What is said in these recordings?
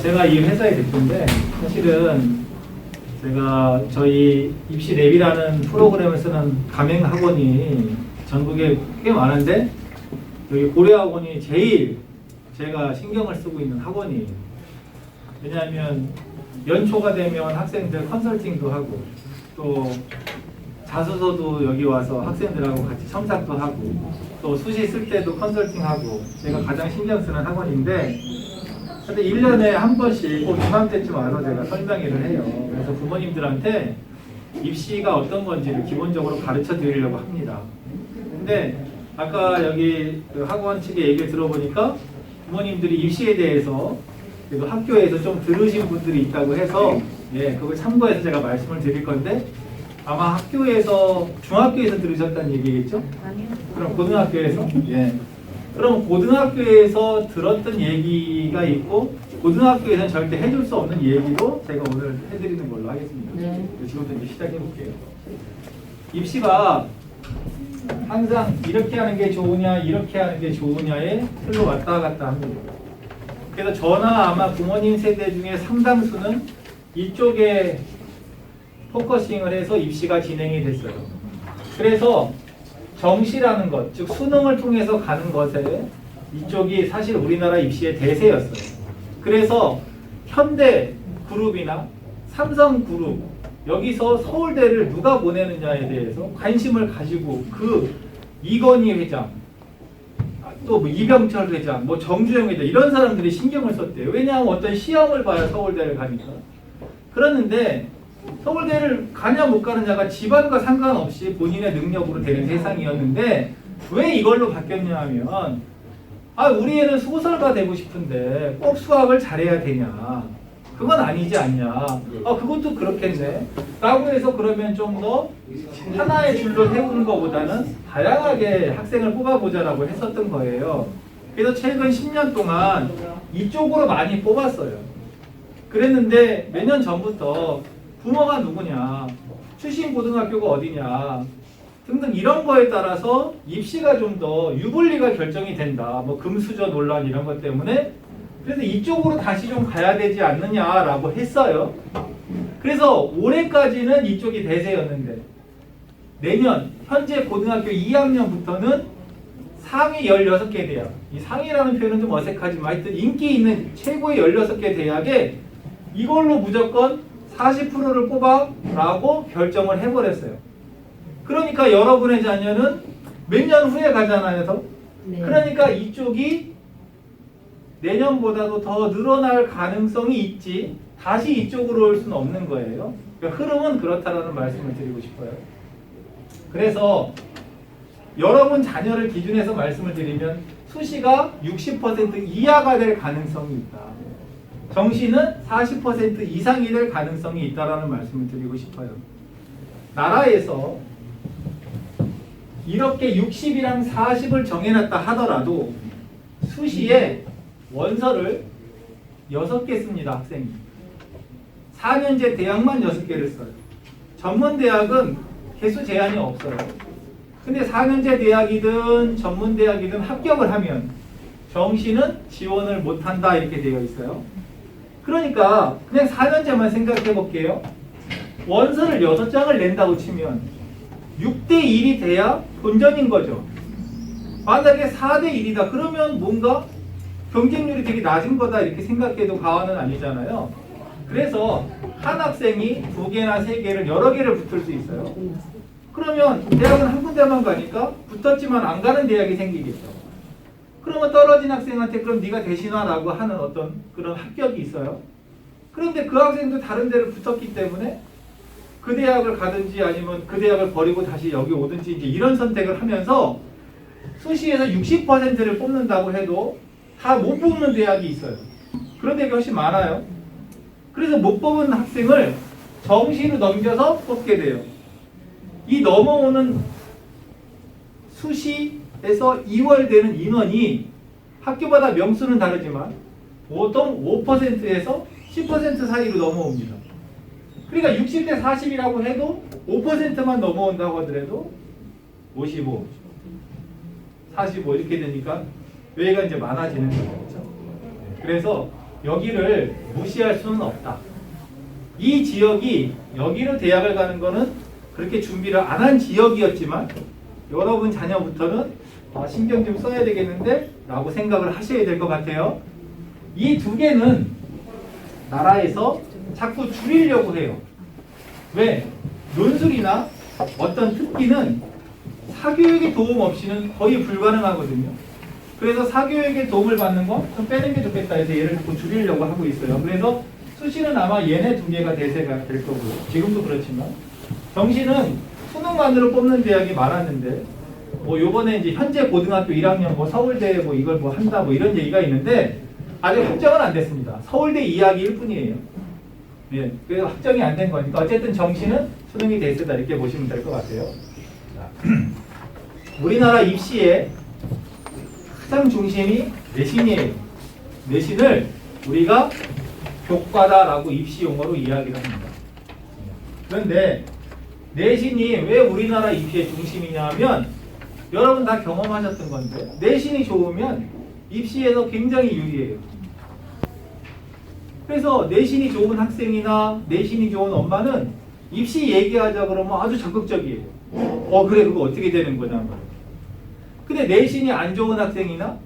제가 이 회사의 대표인데 사실은 제가 저희 입시랩이라는 프로그램을 쓰는 가맹학원이 전국에 꽤 많은데 여기 고려학원이 제일 제가 신경을 쓰고 있는 학원이에요. 왜냐하면 연초가 되면 학생들 컨설팅도 하고 또 자소서도 여기 와서 학생들하고 같이 첨삭도 하고 또 수시 쓸 때도 컨설팅하고 제가 가장 신경 쓰는 학원인데 근데 1년에 한 번씩 꼭 이맘때쯤 와서 제가 설명회를 해요. 그래서 부모님들한테 입시가 어떤 건지를 기본적으로 가르쳐 드리려고 합니다. 근데 아까 여기 그 학원 측의 얘기를 들어보니까 부모님들이 입시에 대해서 그래도 학교에서 좀 들으신 분들이 있다고 해서 그걸 참고해서 제가 말씀을 드릴 건데 아마 학교에서 중학교에서 들으셨다는 얘기겠죠? 아니요. 그럼 고등학교에서? 그럼 고등학교에서 들었던 얘기가 있고 고등학교에서는 절대 해줄 수 없는 얘기로 제가 오늘 해드리는 걸로 하겠습니다. 네. 지금부터 이제 시작해 볼게요. 입시가 항상 이렇게 하는 게 좋으냐 이렇게 하는 게 좋으냐에 틀로 왔다 갔다 합니다. 그래서 저나 아마 부모님 세대 중에 상당수는 이쪽에 포커싱을 해서 입시가 진행이 됐어요. 그래서 정시라는 것, 즉 수능을 통해서 가는 것에 이쪽이 사실 우리나라 입시의 대세였어요. 그래서 현대 그룹이나 삼성 그룹 여기서 서울대를 누가 보내느냐에 대해서 관심을 가지고 그 이건희 회장, 또 뭐 이병철 회장, 뭐 정주영 회장 이런 사람들이 신경을 썼대요. 왜냐하면 어떤 시험을 봐야 서울대를 가니까. 그러는데 서울대를 가냐 못 가느냐가 집안과 상관없이 본인의 능력으로 되는 세상이었는데 왜 이걸로 바뀌었냐 하면 우리 애는 소설가 되고 싶은데 꼭 수학을 잘해야 되냐, 그건 아니지 않냐, 그것도 그렇겠네 라고 해서 그러면 좀 더 하나의 줄로 세우는 것보다는 다양하게 학생을 뽑아보자라고 했었던 거예요. 그래서 최근 10년 동안 이쪽으로 많이 뽑았어요. 그랬는데 몇 년 전부터 부모가 누구냐, 출신 고등학교가 어디냐 등등 이런 거에 따라서 입시가 좀 더 유불리가 결정이 된다. 뭐 금수저 논란 이런 것 때문에 그래서 이쪽으로 다시 좀 가야 되지 않느냐라고 했어요. 그래서 올해까지는 이쪽이 대세였는데 내년 현재 고등학교 2학년부터는 상위 16개 대학, 이 상위라는 표현은 좀 어색하지만 하여튼 인기 있는 최고의 16개 대학에 이걸로 무조건 40%를 뽑아라고 결정을 해버렸어요. 그러니까 여러분의 자녀는 몇 년 후에 가잖아요. 더. 네. 그러니까 이쪽이 내년보다도 더 늘어날 가능성이 있지 다시 이쪽으로 올 수는 없는 거예요. 그러니까 흐름은 그렇다라는 말씀을 드리고 싶어요. 그래서 여러분 자녀를 기준해서 말씀을 드리면 수시가 60% 이하가 될 가능성이 있다. 정시는 40% 이상이 될 가능성이 있다라는 말씀을 드리고 싶어요. 나라에서 이렇게 60이랑 40을 정해놨다 하더라도 수시에 원서를 6개 씁니다. 학생이. 4년제 대학만 6개를 써요. 전문대학은 개수 제한이 없어요. 근데 4년제 대학이든 전문대학이든 합격을 하면 정시는 지원을 못한다 이렇게 되어 있어요. 그러니까 그냥 4년제만 생각해 볼게요. 원서를 6장을 낸다고 치면 6대1이 돼야 본전인 거죠. 만약에 4대1이다 그러면 뭔가 경쟁률이 되게 낮은 거다 이렇게 생각해도 과언은 아니잖아요. 그래서 한 학생이 2개나 3개를 여러 개를 붙을 수 있어요. 그러면 대학은 한 군데만 가니까 붙었지만 안 가는 대학이 생기겠죠. 그러면 떨어진 학생한테 그럼 네가 대신하라고 하는 어떤 그런 합격이 있어요. 그런데 그 학생도 다른 데를 붙었기 때문에 그 대학을 가든지 아니면 그 대학을 버리고 다시 여기 오든지 이제 이런 선택을 하면서 수시에서 60%를 뽑는다고 해도 다 못 뽑는 대학이 있어요. 그런 대학이 훨씬 많아요. 그래서 못 뽑은 학생을 정시로 넘겨서 뽑게 돼요. 이 넘어오는 수시에서 이월되는 인원이 학교마다 명수는 다르지만 보통 5%에서 10% 사이로 넘어옵니다. 그러니까 60대 40이라고 해도 5%만 넘어온다고 하더라도 55, 45 이렇게 되니까 여기가 이제 많아지는 거죠. 그래서 여기를 무시할 수는 없다. 이 지역이 여기로 대학을 가는 거는 그렇게 준비를 안 한 지역이었지만 여러분 자녀부터는 신경 좀 써야 되겠는데 라고 생각을 하셔야 될 것 같아요. 이 두 개는 나라에서 자꾸 줄이려고 해요. 왜? 논술이나 어떤 특기는 사교육의 도움 없이는 거의 불가능하거든요. 그래서 사교육의 도움을 받는 거 좀 빼는 게 좋겠다 해서 얘를 자꾸 줄이려고 하고 있어요. 그래서 수시는 아마 얘네 두 개가 대세가 될 거고요. 지금도 그렇지만 정시는 수능만으로 뽑는 대학이 많았는데 뭐 요번에 이제 현재 고등학교 1학년 뭐 서울대 뭐 이걸 뭐 한다 뭐 이런 얘기가 있는데 아직 확정은 안 됐습니다. 서울대 이야기일 뿐이에요. 예, 그래서 확정이 안 된 거니까 어쨌든 정시는 수능이 대세다 이렇게 보시면 될 것 같아요. 자, 우리나라 입시의 가장 중심이 내신이에요. 내신을 우리가 교과다라고 입시 용어로 이야기를 합니다. 그런데 내신이 왜 우리나라 입시의 중심이냐 하면 여러분 다 경험하셨던 건데 내신이 좋으면 입시에서 굉장히 유리해요. 그래서 내신이 좋은 학생이나 내신이 좋은 엄마는 입시 얘기하자 그러면 아주 적극적이에요. 그래 그거 어떻게 되는 거냐 말이에요. 근데 내신이 안 좋은 학생이나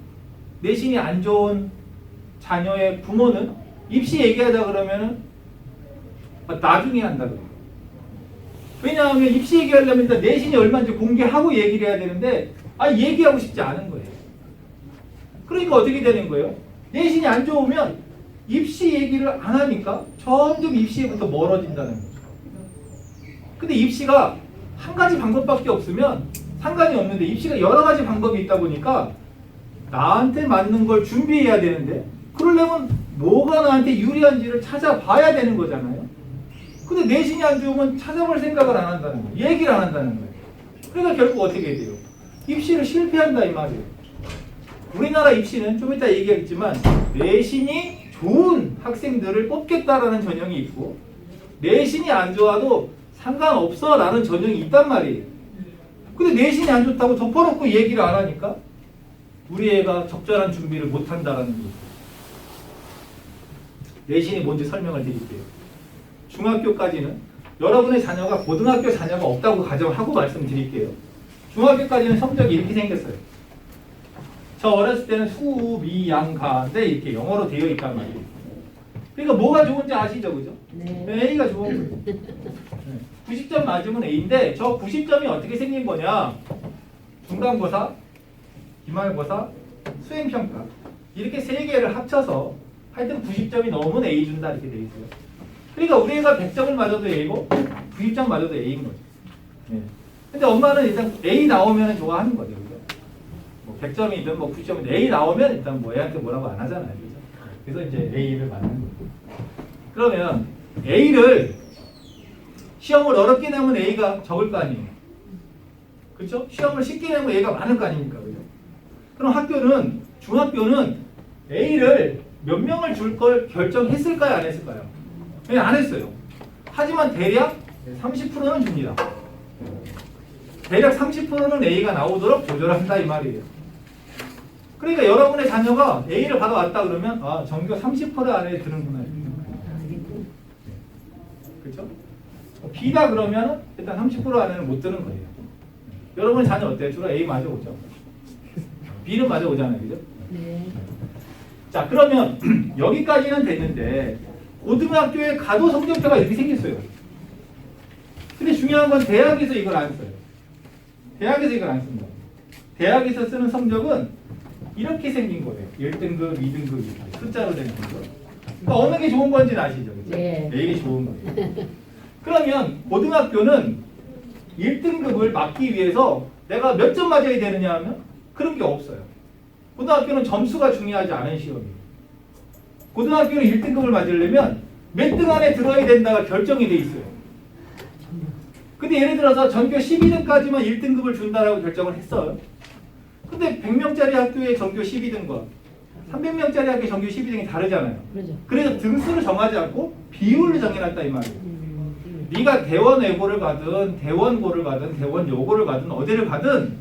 내신이 안 좋은 자녀의 부모는 입시 얘기하자 그러면은 나중에 한다 그래요. 왜냐하면 입시 얘기하려면 일단 내신이 얼마인지 공개하고 얘기를 해야 되는데 얘기하고 싶지 않은 거예요. 그러니까 어떻게 되는 거예요? 내신이 안 좋으면 입시 얘기를 안 하니까 점점 입시에부터 멀어진다는 거죠. 근데 입시가 한 가지 방법밖에 없으면 상관이 없는데 입시가 여러 가지 방법이 있다 보니까 나한테 맞는 걸 준비해야 되는데 그러려면 뭐가 나한테 유리한지를 찾아봐야 되는 거잖아요. 근데 내신이 안 좋으면 찾아볼 생각을 안 한다는 거예요. 얘기를 안 한다는 거예요. 그러니까 결국 어떻게 돼요? 입시를 실패한다 이 말이에요. 우리나라 입시는 좀 이따 얘기하겠지만 내신이 좋은 학생들을 뽑겠다라는 전형이 있고 내신이 안 좋아도 상관없어 라는 전형이 있단 말이에요. 근데 내신이 안 좋다고 덮어놓고 얘기를 안 하니까 우리 애가 적절한 준비를 못 한다라는 거예요. 내신이 뭔지 설명을 드릴게요. 중학교까지는 여러분의 자녀가 고등학교 자녀가 없다고 가정하고 말씀드릴게요. 중학교까지는 성적이 이렇게 생겼어요. 저 어렸을 때는 수, 미, 양, 가인데 이렇게 영어로 되어 있단 말이에요. 그러니까 뭐가 좋은지 아시죠? 그죠? 네. A가 좋은 거예요. 90점 맞으면 A인데 저 90점이 어떻게 생긴 거냐? 중간고사, 기말고사, 수행평가 이렇게 세 개를 합쳐서 하여튼 90점이 넘으면 A 준다 이렇게 돼 있어요. 그러니까 우리 애가 100점을 맞아도 A고 90점 맞아도 A인 거죠. 네. 근데 엄마는 일단 A 나오면 좋아하는 거죠. 그죠? 뭐 100점이든 뭐 90점이든 A 나오면 일단 뭐 애한테 뭐라고 안 하잖아요. 그죠? 그래서 이제 A를 맞는 거예요. 그러면 A를 시험을 어렵게 내면 A가 적을 거 아니에요. 그렇죠? 시험을 쉽게 내면 A가 많을 거 아닙니까? 그죠? 그럼 학교는 중학교는 A를 몇 명을 줄 걸 결정했을까요? 안 했을까요? 그냥 안 했어요. 하지만 대략 30%는 줍니다. 대략 30%는 A가 나오도록 조절한다 이 말이에요. 그러니까 여러분의 자녀가 A를 받아왔다 그러면 전교 30% 안에 드는구나. 그렇죠? B다 그러면 일단 30% 안에는 못 드는 거예요. 여러분의 자녀 어때요? 주로 A 맞아 오죠? B는 맞아 오잖아요. 그죠? 네. 자 그러면 여기까지는 됐는데 고등학교에 가도 성적표가 이렇게 생겼어요. 근데 중요한 건 대학에서 이걸 안 써요. 대학에서 이걸 안 씁니다. 대학에서 쓰는 성적은 이렇게 생긴 거예요. 1등급, 2등급 이렇게 숫자로 된 거죠. 그러니까 어느 게 좋은 건지는 아시죠? 그렇죠? 네. 이게 좋은 거예요. 그러면 고등학교는 1등급을 맞기 위해서 내가 몇 점 맞아야 되느냐 하면 그런 게 없어요. 고등학교는 점수가 중요하지 않은 시험이에요. 고등학교는 1등급을 맞으려면 몇 등 안에 들어야 된다가 결정이 돼 있어요. 근데 예를 들어서 전교 12등까지만 1등급을 준다라고 결정을 했어요. 근데 100명짜리 학교의 전교 12등과 300명짜리 학교의 전교 12등이 다르잖아요. 그렇죠. 그래서 등수를 정하지 않고 비율을 정해놨다 이 말이에요. 네가 대원외고를 가든 대원고를 가든 대원여고를 가든 어디를 가든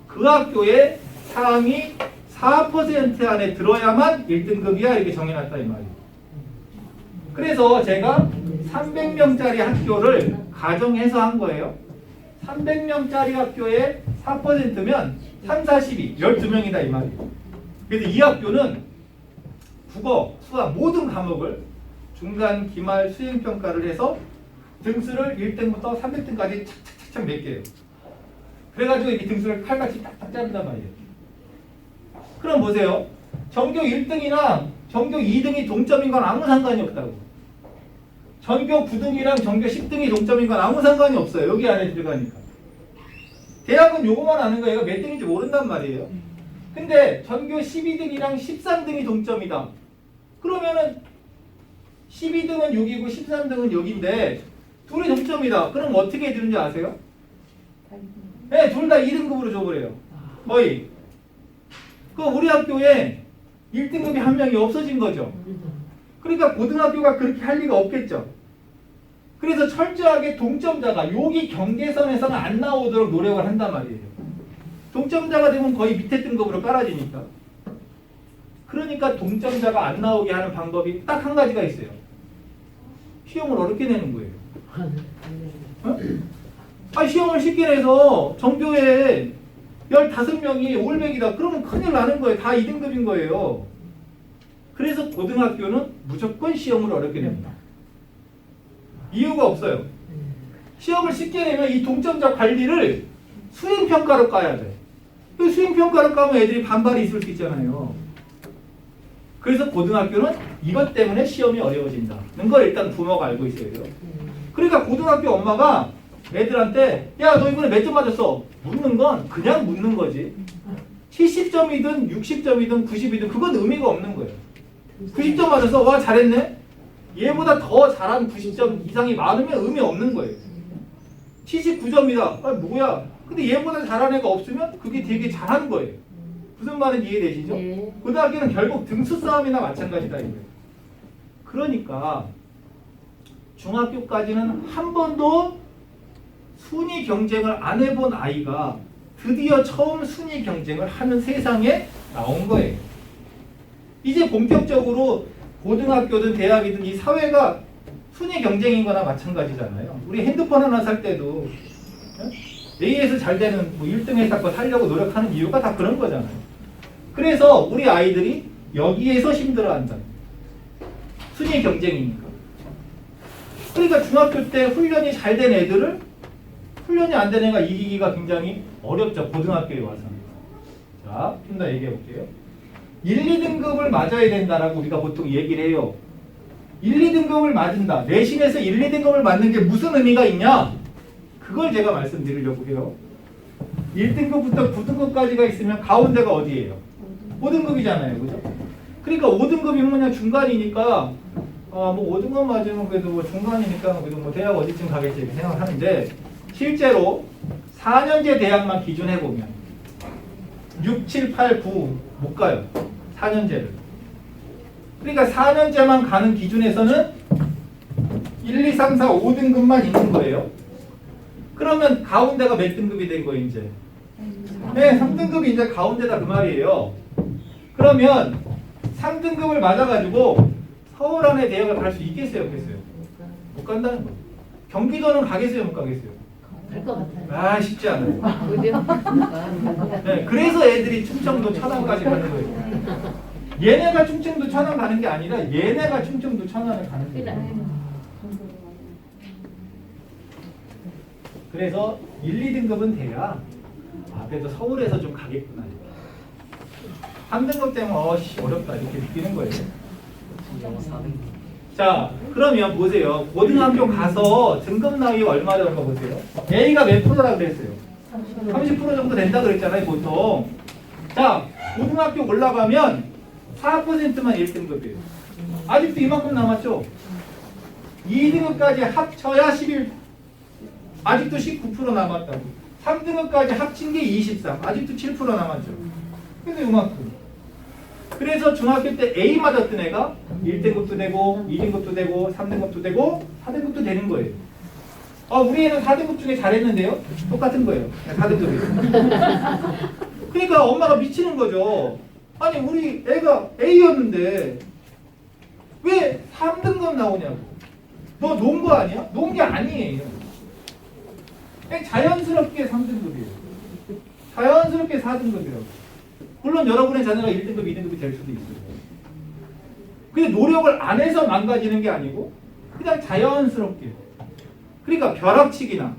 그 학교의 상위 4% 안에 들어야만 1등급이야 이렇게 정해놨다 이 말이에요. 그래서 제가 300명짜리 학교를 가정해서 한 거예요. 300명짜리 학교에 4%면 3, 4, 12, 12명이다 이 말이에요. 그래서 이 학교는 국어, 수학 모든 과목을 중간, 기말, 수행평가를 해서 등수를 1등부터 300등까지 착착착착 매겨요. 그래가지고 이렇게 등수를 칼같이 딱딱 자른단 말이에요. 그럼 보세요. 전교 1등이랑 전교 2등이 동점인 건 아무 상관이 없다고. 전교 9등이랑 전교 10등이 동점인 건 아무 상관이 없어요. 여기 안에 들어가니까. 대학은 요거만 아는 거예요. 얘가 몇 등인지 모른단 말이에요. 근데 전교 12등이랑 13등이 동점이다. 그러면은 12등은 6이고 13등은 6인데 둘이 동점이다. 그럼 어떻게 되는지 아세요? 네, 둘 다 2등급으로 줘버려요. 거의. 그 우리 학교에 1등급이 한 명이 없어진 거죠. 그러니까 고등학교가 그렇게 할 리가 없겠죠. 그래서 철저하게 동점자가 여기 경계선에서는 안 나오도록 노력을 한단 말이에요. 동점자가 되면 거의 밑에 등급으로 깔아지니까. 그러니까 동점자가 안 나오게 하는 방법이 딱 한 가지가 있어요. 시험을 어렵게 내는 거예요. 어? 아, 시험을 쉽게 내서 전교에 15명이 올백이다. 그러면 큰일 나는 거예요. 다 2등급인 거예요. 그래서 고등학교는 무조건 시험을 어렵게 냅니다. 이유가 없어요. 시험을 쉽게 내면 이 동점자 관리를 수행평가로 까야 돼. 그 수행평가로 까면 애들이 반발이 있을 수 있잖아요. 그래서 고등학교는 이것 때문에 시험이 어려워진다는 걸 일단 부모가 알고 있어야 돼요. 그러니까 고등학교 엄마가 애들한테 야, 너 이번에 몇 점 맞았어? 묻는 건 그냥 묻는 거지. 70점이든 60점이든 90이든 그건 의미가 없는 거예요. 90점 맞아서 와 잘했네? 얘보다 더 잘한 90점 이상이 많으면 의미 없는 거예요. 79점이다. 아, 뭐야? 근데 얘보다 잘한 애가 없으면 그게 되게 잘한 거예요. 무슨 말인지 이해되시죠? 네. 고등학교는 결국 등수 싸움이나 마찬가지다 이거예요. 그러니까 중학교까지는 한 번도 순위 경쟁을 안 해본 아이가 드디어 처음 순위 경쟁을 하는 세상에 나온 거예요. 이제 본격적으로 고등학교든 대학이든 이 사회가 순위 경쟁인 거나 마찬가지잖아요. 우리 핸드폰 하나 살 때도 A에서 잘 되는 뭐 1등 회사 거 살려고 노력하는 이유가 다 그런 거잖아요. 그래서 우리 아이들이 여기에서 힘들어한다. 순위 경쟁이니까. 그러니까 중학교 때 훈련이 잘 된 애들을 훈련이 안 된 애가 이기기가 굉장히 어렵죠. 고등학교에 와서. 자, 좀 더 얘기해 볼게요. 1, 2등급을 맞아야 된다라고 우리가 보통 얘기를 해요. 1, 2등급을 맞은다. 내신에서 1, 2등급을 맞는 게 무슨 의미가 있냐? 그걸 제가 말씀드리려고 해요. 1등급부터 9등급까지가 있으면 가운데가 어디예요? 5등급이잖아요. 그죠? 그러니까 5등급이 뭐냐 중간이니까 뭐 5등급 맞으면 그래도 뭐 중간이니까 그래도 뭐 대학 어디쯤 가겠지 이렇게 생각하는데 실제로 4년제 대학만 기준해보면 6, 7, 8, 9 못 가요. 4년제를. 그러니까 4년제만 가는 기준에서는 1, 2, 3, 4, 5등급만 있는 거예요. 그러면 가운데가 몇 등급이 된 거예요, 이제? 네, 3등급이 이제 가운데다 그 말이에요. 그러면 3등급을 맞아가지고 서울 안에 대학을 갈 수 있겠어요, 없겠어요? 못 간다는 거예요. 경기도는 가겠어요, 못 가겠어요? 갈 것 같아요. 아, 쉽지 않아요. 어디요? 네, 그래서 애들이 충청도 천안까지 가는 거예요. 얘네가 충청도 천안 가는 게 아니라 얘네가 충청도 천안을 가는 거예요. 그래서 1, 2등급은 돼야 그래도 서울에서 좀 가겠구나. 3등급 때문에 어렵다 이렇게 느끼는 거예요. 자, 그러면 보세요. 고등학교 가서 등급 나이가 얼마 되는 거 보세요. A가 몇 프로라고 그랬어요? 30% 정도 된다 그랬잖아요, 보통. 자, 고등학교 올라가면 4%만 1등급이에요. 아직도 이만큼 남았죠? 2등급까지 합쳐야 11, 아직도 19% 남았다고. 3등급까지 합친 게 23, 아직도 7% 남았죠. 근데 이만큼. 그래서 중학교 때 A 맞았던 애가 1등급도 되고 2등급도 되고 3등급도 되고 4등급도 되는 거예요. 우리 애는 4등급 중에 잘했는데요? 똑같은 거예요. 4등급이에요. 그러니까 엄마가 미치는 거죠. 아니 우리 애가 A였는데 왜 3등급 나오냐고. 너 논 거 아니야? 논 게 아니에요. 그냥 자연스럽게 3등급이에요. 자연스럽게 4등급이라고. 물론 여러분의 자녀가 1등급, 2등급이 될 수도 있어요. 근데 노력을 안 해서 망가지는 게 아니고 그냥 자연스럽게. 그러니까 벼락치기나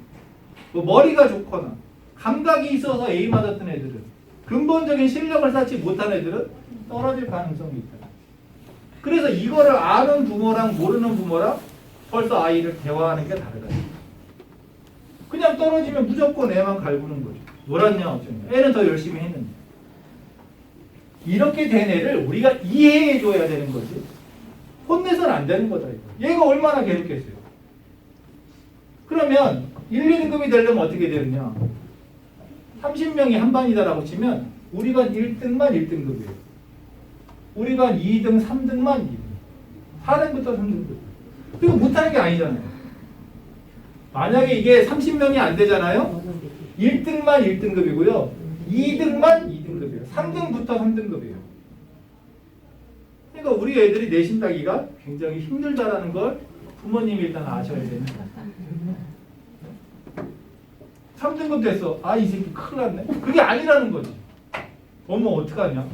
뭐 머리가 좋거나 감각이 있어서 A 맞았던 애들은 근본적인 실력을 쌓지 못한 애들은 떨어질 가능성이 있다. 그래서 이거를 아는 부모랑 모르는 부모랑 벌써 아이를 대화하는 게 다르다. 그냥 떨어지면 무조건 애만 갈구는 거죠. 놀았냐 어쩌냐. 애는 더 열심히 했는데. 이렇게 된 애를 우리가 이해해 줘야 되는 거지. 혼내서는 안 되는 거다. 이거. 얘가 얼마나 괴롭겠어요. 그러면 1, 2등급이 되려면 어떻게 되느냐. 30명이 한 반이다라고 치면 우리 반 1등만 1등급이에요. 우리 반 2등, 3등만 2등. 4등부터 3등급. 그리고 못하는 게 아니잖아요. 만약에 이게 30명이 안 되잖아요. 1등만 1등급이고요. 2등만 2등급이에요. 3등부터 3등급이에요. 그러니까 우리 애들이 내신 따기가 굉장히 힘들다라는 걸 부모님이 일단 아셔야 되는 거예요. 3등급 됐어. 아, 이 새끼 큰일 났네. 그게 아니라는 거지. 어머 어떡하냐.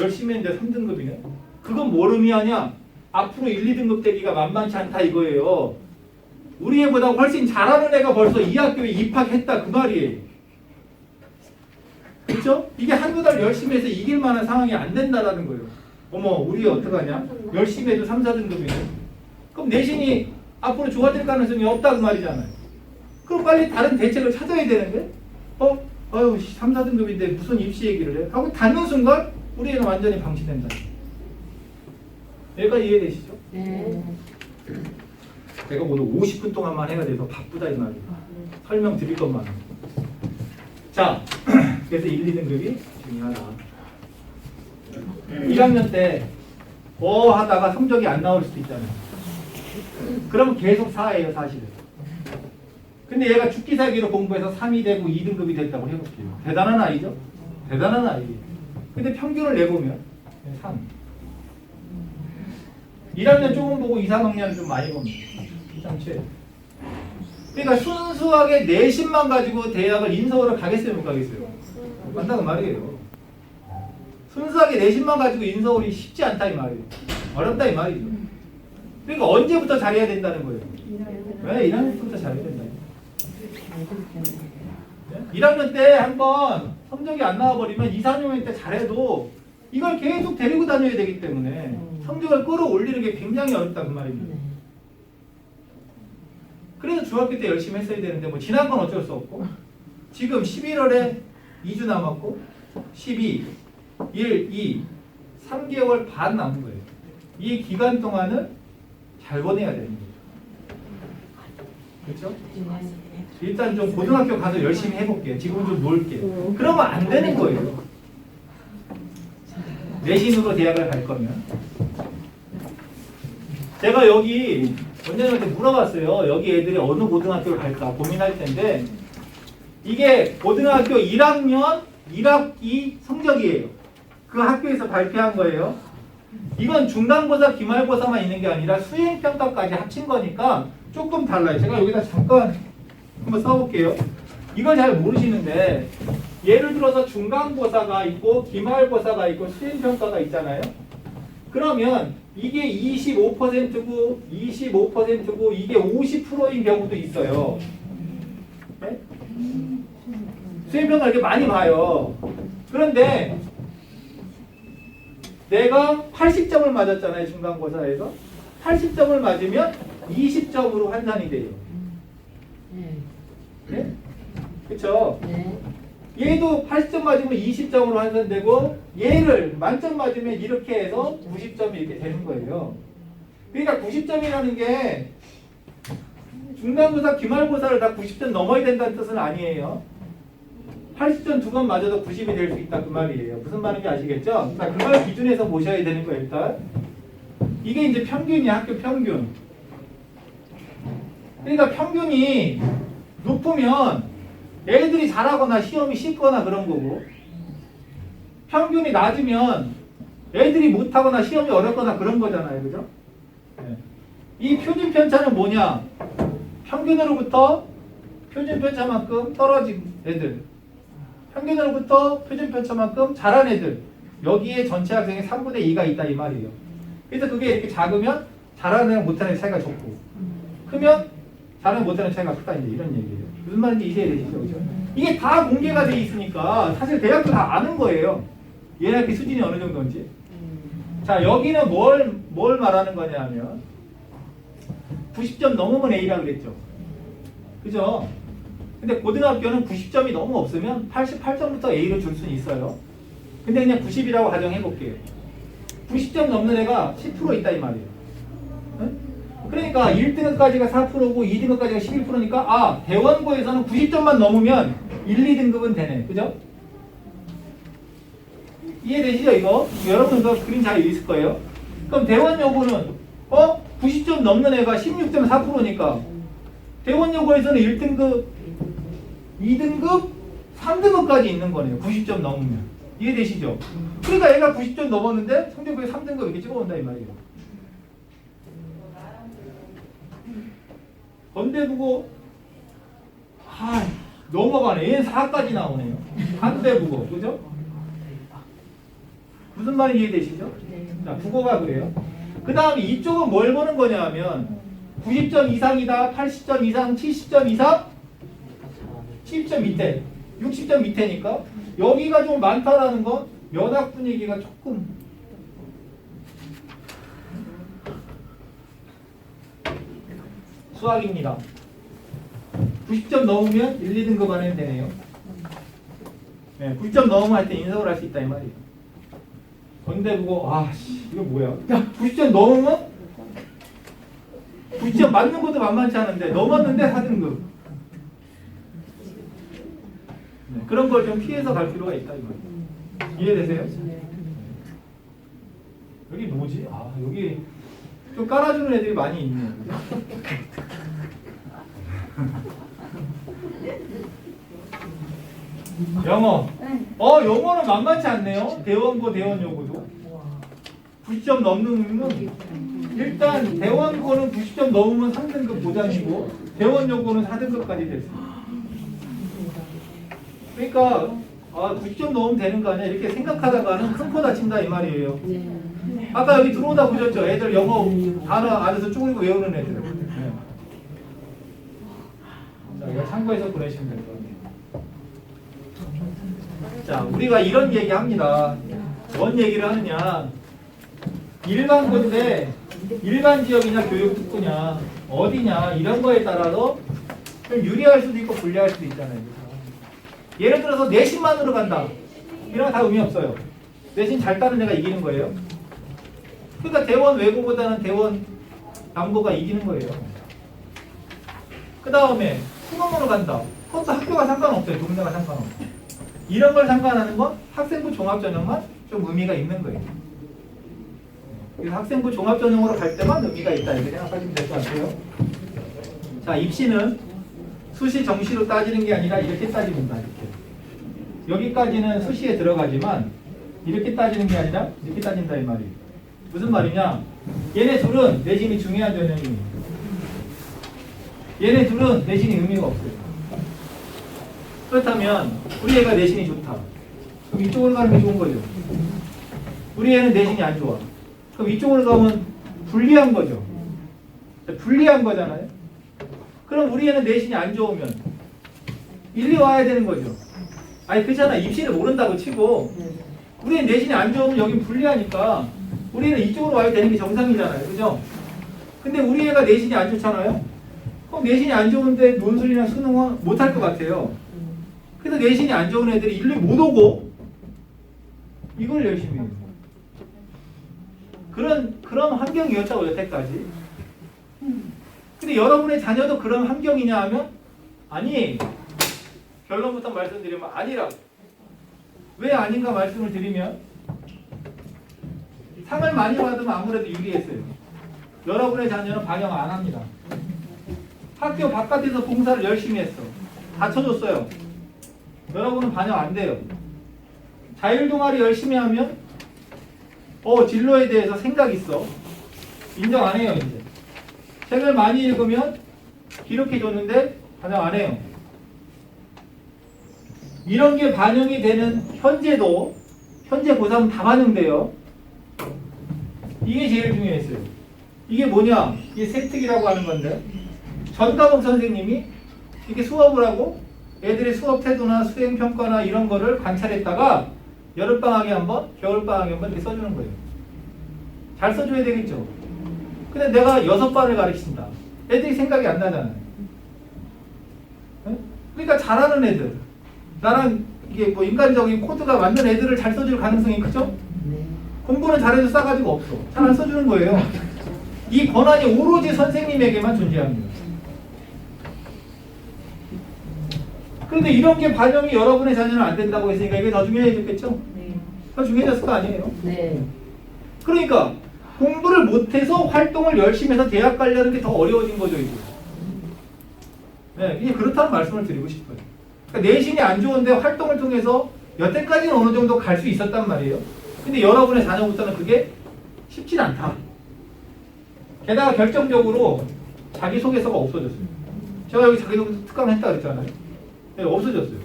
열심히 했는데 3등급이네. 그건 뭘 의미하냐. 앞으로 1, 2등급 되기가 만만치 않다 이거예요. 우리 애보다 훨씬 잘하는 애가 벌써 이 학교에 입학했다 그 말이에요. 그렇죠? 이게 한두 달 열심히 해서 이길 만한 상황이 안 된다라는 거예요. 어머 우리 애 어떡하냐. 열심히 해도 3, 4등급이네. 그럼 내신이 앞으로 좋아질 가능성이 없다 그 말이잖아요. 그럼 빨리 다른 대책을 찾아야 되는데 아유 3, 4등급인데 무슨 입시 얘기를 해? 하고 닫는 순간 우리 애는 완전히 방치된다. 얘가 이해되시죠? 네. 제가 오늘 50분 동안만 해야 돼서 바쁘다 이 말이에요. 설명 드릴 것만. 자, 그래서 1, 2등급이 중요하다. 1학년 때 하다가 성적이 안 나올 수도 있잖아요. 그럼 계속 4예요 사실은. 근데 얘가 죽기 살기로 공부해서 3이 되고 2등급이 됐다고 해볼게요. 대단한 아이죠? 대단한 아이예요. 근데 평균을 내보면 3. 1학년 조금 보고 2, 3학년은 좀 많이 봅니다. 2, 3, 7. 그러니까 순수하게 내신만 가지고 대학을 인서울을 가겠어요 못 가겠어요? 못 간다고 말이에요. 순수하게 내신만 가지고 인서울이 쉽지 않다 이 말이에요. 어렵다 이 말이죠. 그러니까 언제부터 잘해야 된다는 거예요? 왜? 1학년부터 잘해야 된다. 1학년 때 한번 성적이 안 나와버리면 2, 3학년 때 잘해도 이걸 계속 데리고 다녀야 되기 때문에 성적을 끌어올리는 게 굉장히 어렵다 그 말입니다. 그래서 중학교 때 열심히 했어야 되는데 뭐 지난 건 어쩔 수 없고 지금 11월에 2주 남았고 12, 1, 2, 3개월 반 남은 거예요. 이 기간 동안은 잘 보내야 되는 거죠. 그렇죠? 일단 좀 고등학교 가서 열심히 해볼게요. 지금 좀 놀게요. 그러면 안 되는 거예요. 내신으로 대학을 갈 거면. 제가 여기 원장님한테 물어봤어요. 여기 애들이 어느 고등학교를 갈까 고민할 텐데 이게 고등학교 1학년 1학기 성적이에요. 그 학교에서 발표한 거예요. 이건 중간고사, 기말고사만 있는 게 아니라 수행평가까지 합친 거니까 조금 달라요. 제가 여기다 잠깐 한번 써볼게요. 이걸 잘 모르시는데 예를 들어서 중간고사가 있고 기말고사가 있고 수행평가가 있잖아요. 그러면 이게 25%고 25%고 이게 50%인 경우도 있어요. 네? 수행평가 이렇게 많이 봐요. 그런데 내가 80점을 맞았잖아요. 중간고사에서. 80점을 맞으면 20점으로 환산이 돼요. 네? 그쵸? 네. 얘도 80점 맞으면 20점으로 환산되고 얘를 만점 맞으면 이렇게 해서 90점이 이렇게 되는 거예요. 그러니까 90점이라는 게 중간고사, 기말고사를 다 90점 넘어야 된다는 뜻은 아니에요. 80점 두 번 맞아도 90이 될 수 있다 그 말이에요. 무슨 말인지 아시겠죠? 그러니까 그걸 기준에서 보셔야 되는 거예요. 일단 이게 이제 평균이야. 학교 평균. 그러니까 평균이 높으면 애들이 잘하거나 시험이 쉽거나 그런 거고 평균이 낮으면 애들이 못하거나 시험이 어렵거나 그런 거잖아요. 그죠? 네. 이 표준 편차는 뭐냐? 평균으로부터 표준 편차만큼 떨어진 애들, 평균으로부터 표준 편차만큼 잘한 애들, 여기에 전체 학생의 3분의 2가 있다 이 말이에요. 그래서 그게 이렇게 작으면 잘하는 애랑 못하는 애 차이가 적고, 크면 잘하는 못하는 차이가 크다 이제 이런 얘기예요. 무슨 말인지 이해되시죠? 그죠? 이게 다 공개가 돼 있으니까 사실 대학도 다 아는 거예요. 얘네 학교 수준이 어느 정도인지. 자, 여기는 뭘 말하는 거냐면 90점 넘으면 A라 그랬죠. 그죠? 근데 고등학교는 90점이 너무 없으면 88점부터 A로 줄 수는 있어요. 근데 그냥 90이라고 가정해 볼게요. 90점 넘는 애가 10% 있다 이 말이에요. 응? 그러니까 1등급까지가 4%고 2등급까지가 11%니까 아, 대원고에서는 90점만 넘으면 1, 2등급은 되네. 그죠? 이해되시죠 이거? 여러분도 그림 잘 있을 거예요. 그럼 대원여고는 90점 넘는 애가 16.4%니까 대원여고에서는 1등급, 2등급, 3등급까지 있는 거네요. 90점 넘으면. 이해되시죠? 그러니까 애가 90점 넘었는데 성적표에 3등급 이렇게 찍어온다 이 말이에요. 건대국어 넘어가네. 얘는 4까지 나오네요. 한대국어 그죠? 무슨 말인지 이해되시죠? 자, 국어가 그래요. 그 다음에 이쪽은 뭘 보는 거냐 하면 90점 이상이다, 80점 이상, 70점 이상, 70점 밑에, 60점 밑에니까 여기가 좀 많다라는 건 연학 분위기가 조금 수학입니다. 90점 넘으면 1, 2등급 안에 되네요. 네, 90점 넘으면 하여튼 인석을 할 수 있다 이 말이에요. 건대국어 이거 뭐야? 90점 넘으면 90점 맞는 것도 만만치 않은데 넘었는데 4등급. 네, 그런 걸 좀 피해서 갈 필요가 있다 이 말이에요. 이해되세요? 여기 뭐지? 여기 좀 깔아주는 애들이 많이 있네요. 영어. 영어는 만만치 않네요. 대원고, 대원여고도. 90점 넘는 일단 대원고는 90점 넘으면 3등급 보장이고 대원여고는 4등급까지 됐어요. 그러니까 90점 넘으면 되는 거 아니야? 이렇게 생각하다가는 큰 코 다친다 이 말이에요. 아까 여기 들어오다 보셨죠? 애들 영어 단어 안에서 쪼그리고 외우는 애들. 네. 자, 이거 참고해서 보내시면 될 것 같아요. 자, 우리가 이런 얘기 합니다. 뭔 얘기를 하느냐. 일반고인데 일반 지역이냐 교육특구냐 어디냐 이런 거에 따라서 좀 유리할 수도 있고 불리할 수도 있잖아요. 예를 들어서 내신만으로 간다. 이런 거 다 의미 없어요. 내신 잘 따는 애가 이기는 거예요. 그러니까 대원 외고보다는 대원 남고가 이기는 거예요. 그 다음에 수능으로 간다. 그것도 학교가 상관없어요. 동네가 상관없어요. 이런 걸 상관하는 건 학생부 종합전형만 좀 의미가 있는 거예요. 그래서 학생부 종합전형으로 갈 때만 의미가 있다 이렇게 생각하시면 될 것 같아요. 자, 입시는 수시 정시로 따지는 게 아니라 이렇게 따집니다. 이렇게. 여기까지는 수시에 들어가지만 이렇게 따지는 게 아니라 이렇게 따진다 이 말이에요. 무슨 말이냐? 얘네 둘은 내신이 중요한 전형이에요. 얘네 둘은 내신이 의미가 없어요. 그렇다면 우리 애가 내신이 좋다. 그럼 이쪽으로 가는 게 좋은 거죠. 우리 애는 내신이 안 좋아. 그럼 이쪽으로 가면 불리한 거죠. 불리한 거잖아요. 그럼 우리 애는 내신이 안 좋으면 일리 와야 되는 거죠. 아니 그렇잖아. 입시를 모른다고 치고 우리 애는 내신이 안 좋으면 여긴 불리하니까 우리 애는 이쪽으로 와야 되는 게 정상이잖아요. 그죠? 근데 우리 애가 내신이 안 좋잖아요. 그럼 내신이 안 좋은데 논술이나 수능은 못할 것 같아요. 그래서 내신이 안 좋은 애들이 일리 못 오고 이걸 열심히 해요. 그런 환경이었다고 여태까지. 근데 여러분의 자녀도 그런 환경이냐 하면 아니. 결론부터 말씀드리면 아니라고. 왜 아닌가 말씀을 드리면 상을 많이 받으면 아무래도 유리했어요. 여러분의 자녀는 반영 안 합니다. 학교 바깥에서 봉사를 열심히 했어. 다 쳐줬어요. 여러분은 반영 안 돼요. 자율동아리 열심히 하면 진로에 대해서 생각 있어. 인정 안 해요, 이제. 책을 많이 읽으면 기록해 줬는데 반영 안 해요. 이런 게 반영이 되는 현재도 현재 고3 다 반영돼요. 이게 제일 중요했어요. 이게 뭐냐? 이게 세특이라고 하는 건데 전과목 선생님이 이렇게 수업을 하고 애들의 수업 태도나 수행 평가나 이런 거를 관찰했다가 여름방학에 한번, 겨울방학에 한번 이렇게 써주는 거예요. 잘 써줘야 되겠죠. 근데 내가 6반을 가르친다. 애들이 생각이 안 나잖아요. 네? 그러니까 잘하는 애들, 나랑 이게 뭐 인간적인 코드가 맞는 애들을 잘 써줄 가능성이 크죠? 공부는 잘해도 싸가지가 없어. 잘 안 써주는 거예요. 이 권한이 오로지 선생님에게만 존재합니다. 그런데 이런 게 반영이 여러분의 자녀는 안 된다고 했으니까 이게 더 중요해졌겠죠? 더 중요해졌을 거 아니에요? 네. 그러니까 공부를 못해서 활동을 열심히 해서 대학 가려는 게 더 어려워진 거죠, 이제. 네, 이게 그렇다는 말씀을 드리고 싶어요. 그러니까 내신이 안 좋은데 활동을 통해서 여태까지는 어느 정도 갈 수 있었단 말이에요. 근데 여러분의 자녀부터는 그게 쉽진 않다. 게다가 결정적으로 자기소개서가 없어졌어요. 제가 여기 자기소개서 특강했다 그랬잖아요. 네, 없어졌어요.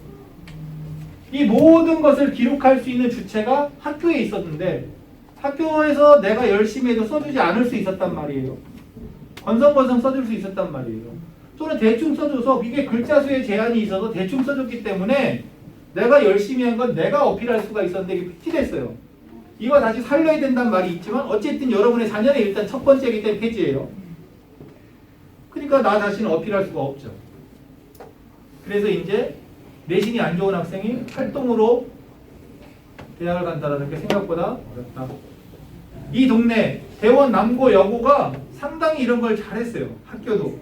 이 모든 것을 기록할 수 있는 주체가 학교에 있었는데 학교에서 내가 열심히 해도 써주지 않을 수 있었단 말이에요. 건성건성 써줄 수 있었단 말이에요. 또는 대충 써줘서 이게 글자 수에 제한이 있어서 대충 써줬기 때문에 내가 열심히 한 건 내가 어필할 수가 있었는데 이게 폐지됐어요. 이거 다시 살려야 된다는 말이 있지만 어쨌든 여러분의 자녀는 일단 첫 번째이기 때문에 폐지예요. 그러니까 나 자신은 어필할 수가 없죠. 그래서 이제 내신이 안 좋은 학생이 활동으로 대학을 간다는 게 생각보다 어렵다. 이 동네 대원 남고 여고가 상당히 이런 걸 잘했어요. 학교도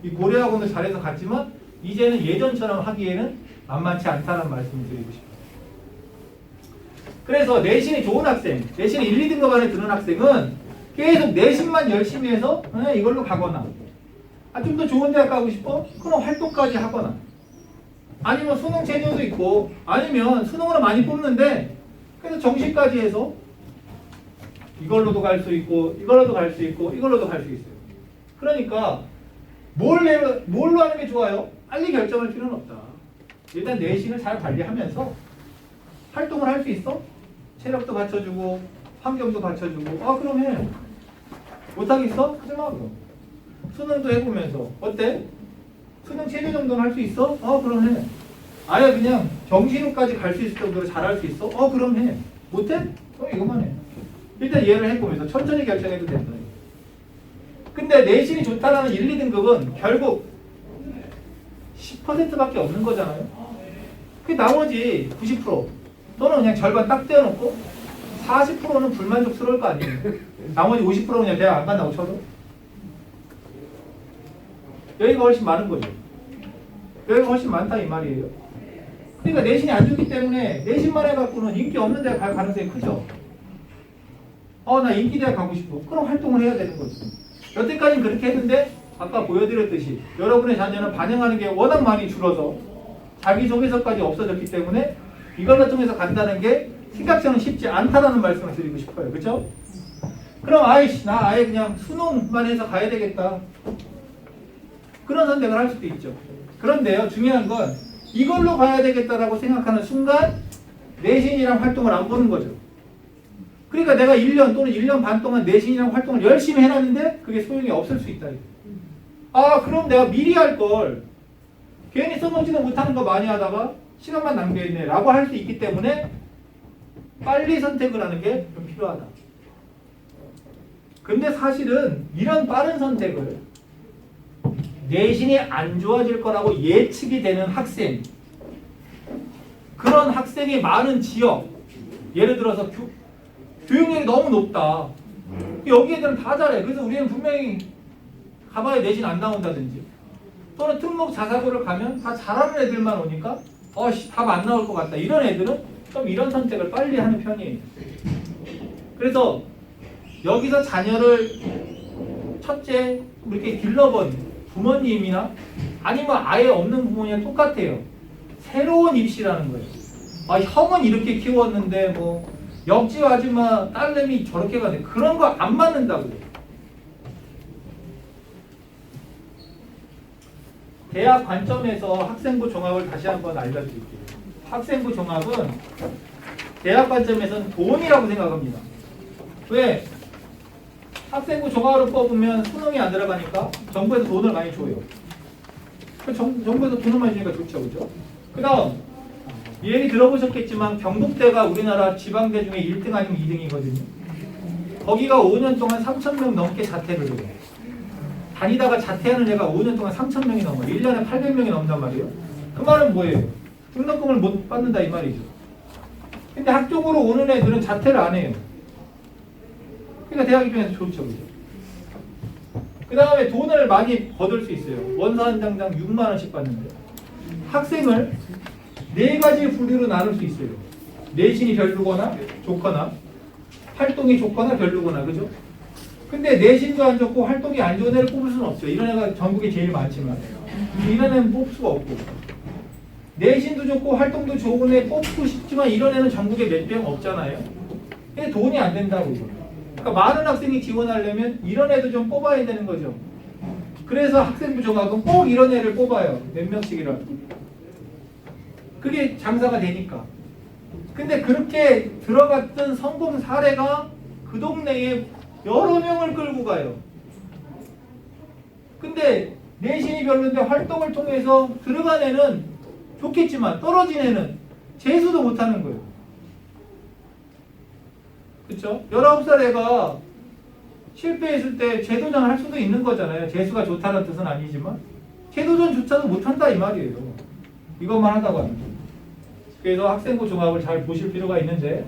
이 고려학원도 잘해서 갔지만 이제는 예전처럼 하기에는 만만치 않다는 말씀을 드리고 싶어요. 그래서 내신이 좋은 학생, 내신이 1, 2등급 안에 드는 학생은 계속 내신만 열심히 해서 이걸로 가거나 좀 더 좋은 대학 가고 싶어? 그럼 활동까지 하거나 아니면 수능 체제도 있고 아니면 수능으로 많이 뽑는데 그래서 정시까지 해서 이걸로도 갈 수 있고 이걸로도 갈 수 있고 이걸로도 갈 수 있어요. 그러니까 뭘로 하는 게 좋아요? 빨리 결정할 필요는 없다. 일단 내신을 잘 관리하면서 활동을 할 수 있어? 체력도 받쳐주고 환경도 받쳐주고 그럼 해. 못하겠어? 하지 마 그럼. 수능도 해보면서 어때? 수능 체제 정도는 할 수 있어? 그럼 해. 아예 그냥 정시로까지 갈 수 있을 정도로 잘할 수 있어? 그럼 해. 못해? 이거만 해. 일단 얘를 해보면서 천천히 결정해도 된다. 근데 내신이 좋다라는 1, 2등급은 결국 10%밖에 없는 거잖아요. 그 나머지 90% 또는 그냥 절반 딱 떼어놓고 40%는 불만족스러울 거 아니에요. 나머지 50%는 그냥 대학 안 간다고 쳐도 여기가 훨씬 많은 거죠. 여기가 훨씬 많다 이 말이에요. 그러니까 내신이 안 좋기 때문에 내신만 해갖고는 인기 없는 데가 갈 가능성이 크죠. 나 인기대학 가고 싶어. 그럼 활동을 해야 되는 거죠. 여태까지는 그렇게 했는데 아까 보여드렸듯이 여러분의 자녀는 반영하는 게 워낙 많이 줄어서 자기소개서까지 없어졌기 때문에 이걸로 통해서 간다는 게 생각처럼 쉽지 않다라는 말씀을 드리고 싶어요. 그렇죠? 그럼 나 아예 그냥 수능만 해서 가야 되겠다. 그런 선택을 할 수도 있죠. 그런데요, 중요한 건 이걸로 가야 되겠다라고 생각하는 순간 내신이랑 활동을 안 보는 거죠. 그러니까 내가 1년 또는 1년 반 동안 내신이랑 활동을 열심히 해놨는데 그게 소용이 없을 수 있다. 그럼 내가 미리 할 걸 괜히 써먹지도 못하는 거 많이 하다가 시간만 낭비했네 라고 할 수 있기 때문에 빨리 선택을 하는 게 좀 필요하다. 근데 사실은 이런 빠른 선택을 내신이 안 좋아질 거라고 예측이 되는 학생, 그런 학생이 많은 지역, 예를 들어서 교육열이 너무 높다. 여기 애들은 다 잘해. 그래서 우리는 분명히 가봐야 내신 안 나온다든지 또는 특목 자사고를 가면 다 잘하는 애들만 오니까 답 안 나올 것 같다. 이런 애들은 좀 이런 선택을 빨리 하는 편이에요. 그래서 여기서 자녀를 첫째 이렇게 길러본 부모님이나 아니면 아예 없는 부모님이랑 똑같아요. 새로운 입시라는 거예요. 형은 이렇게 키웠는데 뭐 옆집 아줌마 딸내미 저렇게 가네. 그런 거 안 맞는다고요. 대학 관점에서 학생부 종합을 다시 한번 알려드릴게요. 학생부 종합은 대학 관점에서는 돈이라고 생각합니다. 왜? 학생부 종합으로 뽑으면 수능이 안 들어가니까 정부에서 돈을 많이 줘요. 정부에서 돈을 많이 주니까 좋죠, 그죠? 그 다음, 이 얘기 들어보셨겠지만 경북대가 우리나라 지방대 중에 1등 아니면 2등이거든요. 거기가 5년 동안 3,000명 넘게 자퇴를 해요. 다니다가 자퇴하는 애가 5년 동안 3,000명이 넘어요. 1년에 800명이 넘는단 말이에요. 그 말은 뭐예요? 등록금을 못 받는다 이 말이죠. 근데 학종으로 오는 애들은 자퇴를 안 해요. 그러니까 대학 입장에서 좋죠, 그죠? 그 다음에 돈을 많이 거둘 수 있어요. 원서 한 장당 6만 원씩 받는데 학생을 4가지 부류로 나눌 수 있어요. 내신이 별로거나 좋거나 활동이 좋거나 별로거나, 그죠? 근데 내신도 안 좋고 활동이 안 좋은 애를 뽑을 수는 없죠. 이런 애가 전국에 제일 많지만 이런 애는 뽑을 수가 없고, 내신도 좋고 활동도 좋은 애 뽑고 싶지만 이런 애는 전국에 몇 명 없잖아요. 근데 돈이 안 된다고 이거. 그러니까 많은 학생이 지원하려면 이런 애도 좀 뽑아야 되는 거죠. 그래서 학생부 종합은 꼭 이런 애를 뽑아요. 몇 명씩이라도. 그게 장사가 되니까. 근데 그렇게 들어갔던 성공 사례가 그 동네에 여러 명을 끌고 가요. 근데 내신이 별로인데 활동을 통해서 들어간 애는 좋겠지만 떨어진 애는 재수도 못하는 거예요. 그렇죠? 19살 애가 실패했을 때 재도전을 할 수도 있는 거잖아요. 재수가 좋다는 뜻은 아니지만 재도전조차도 못한다 이 말이에요. 이것만 한다고 하는 거예요. 그래서 학생부 종합을 잘 보실 필요가 있는데,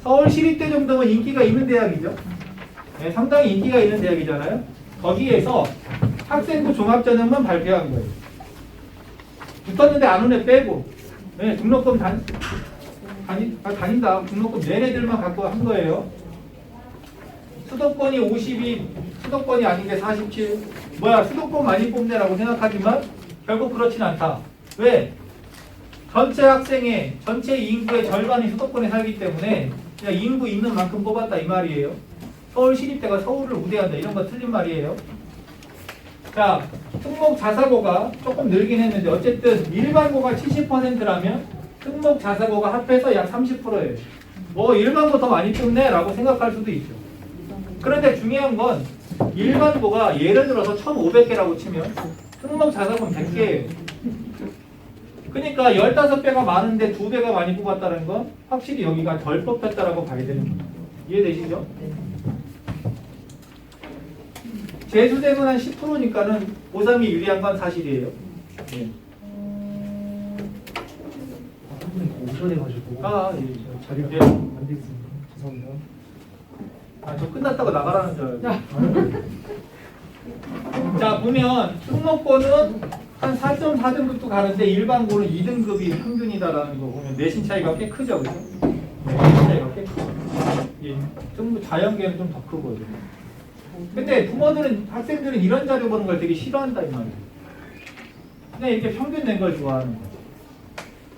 서울시립대 정도면 인기가 있는 대학이죠. 네, 상당히 인기가 있는 대학이잖아요. 거기에서 학생부 종합전형만 발표한 거예요. 붙었는데 안 온 애 빼고, 네, 등록금 다닌다. 등록금 낸 애들만 갖고 한 거예요. 수도권이 52, 수도권이 아닌 게 47. 뭐야, 수도권 많이 뽑네라고 생각하지만 결국 그렇진 않다. 왜? 전체 학생의, 전체 인구의 절반이 수도권에 살기 때문에 그냥 인구 있는 만큼 뽑았다 이 말이에요. 서울시립대가 서울을 우대한다 이런 거 틀린 말이에요. 자, 특목 자사고가 조금 늘긴 했는데 어쨌든 일반고가 70%라면 특목 자사고가 합해서 약 30%예요. 일반고 더 많이 뽑네 라고 생각할 수도 있죠. 그런데 중요한 건 일반고가 예를 들어서 1,500개라고 치면 특목 자사고는 100개예요. 그러니까 15배가 많은데 2배가 많이 뽑았다는 건 확실히 여기가 덜 뽑혔다라고 봐야 되는 거예요. 이해되시죠? 재수생은 한 10%니까는 고3이 유리한 건 사실이에요. 네. 오전해가지고 자리가 예. 안 됐습니다. 죄송합니다. 저 끝났다고 나가라는 줄 알고. 자, 보면 특목고는 한 4.4등급도 가는데 일반고는 2등급이 평균이다라는 거 보면 내신 차이가 꽤 크죠, 그죠? 내신 차이가 꽤 크죠. 좀 자연계는 좀 더 크거든요. 근데 부모들은, 학생들은 이런 자료 보는 걸 되게 싫어한다 이 말이에요. 그냥 이렇게 평균 낸 걸 좋아하는 거예요.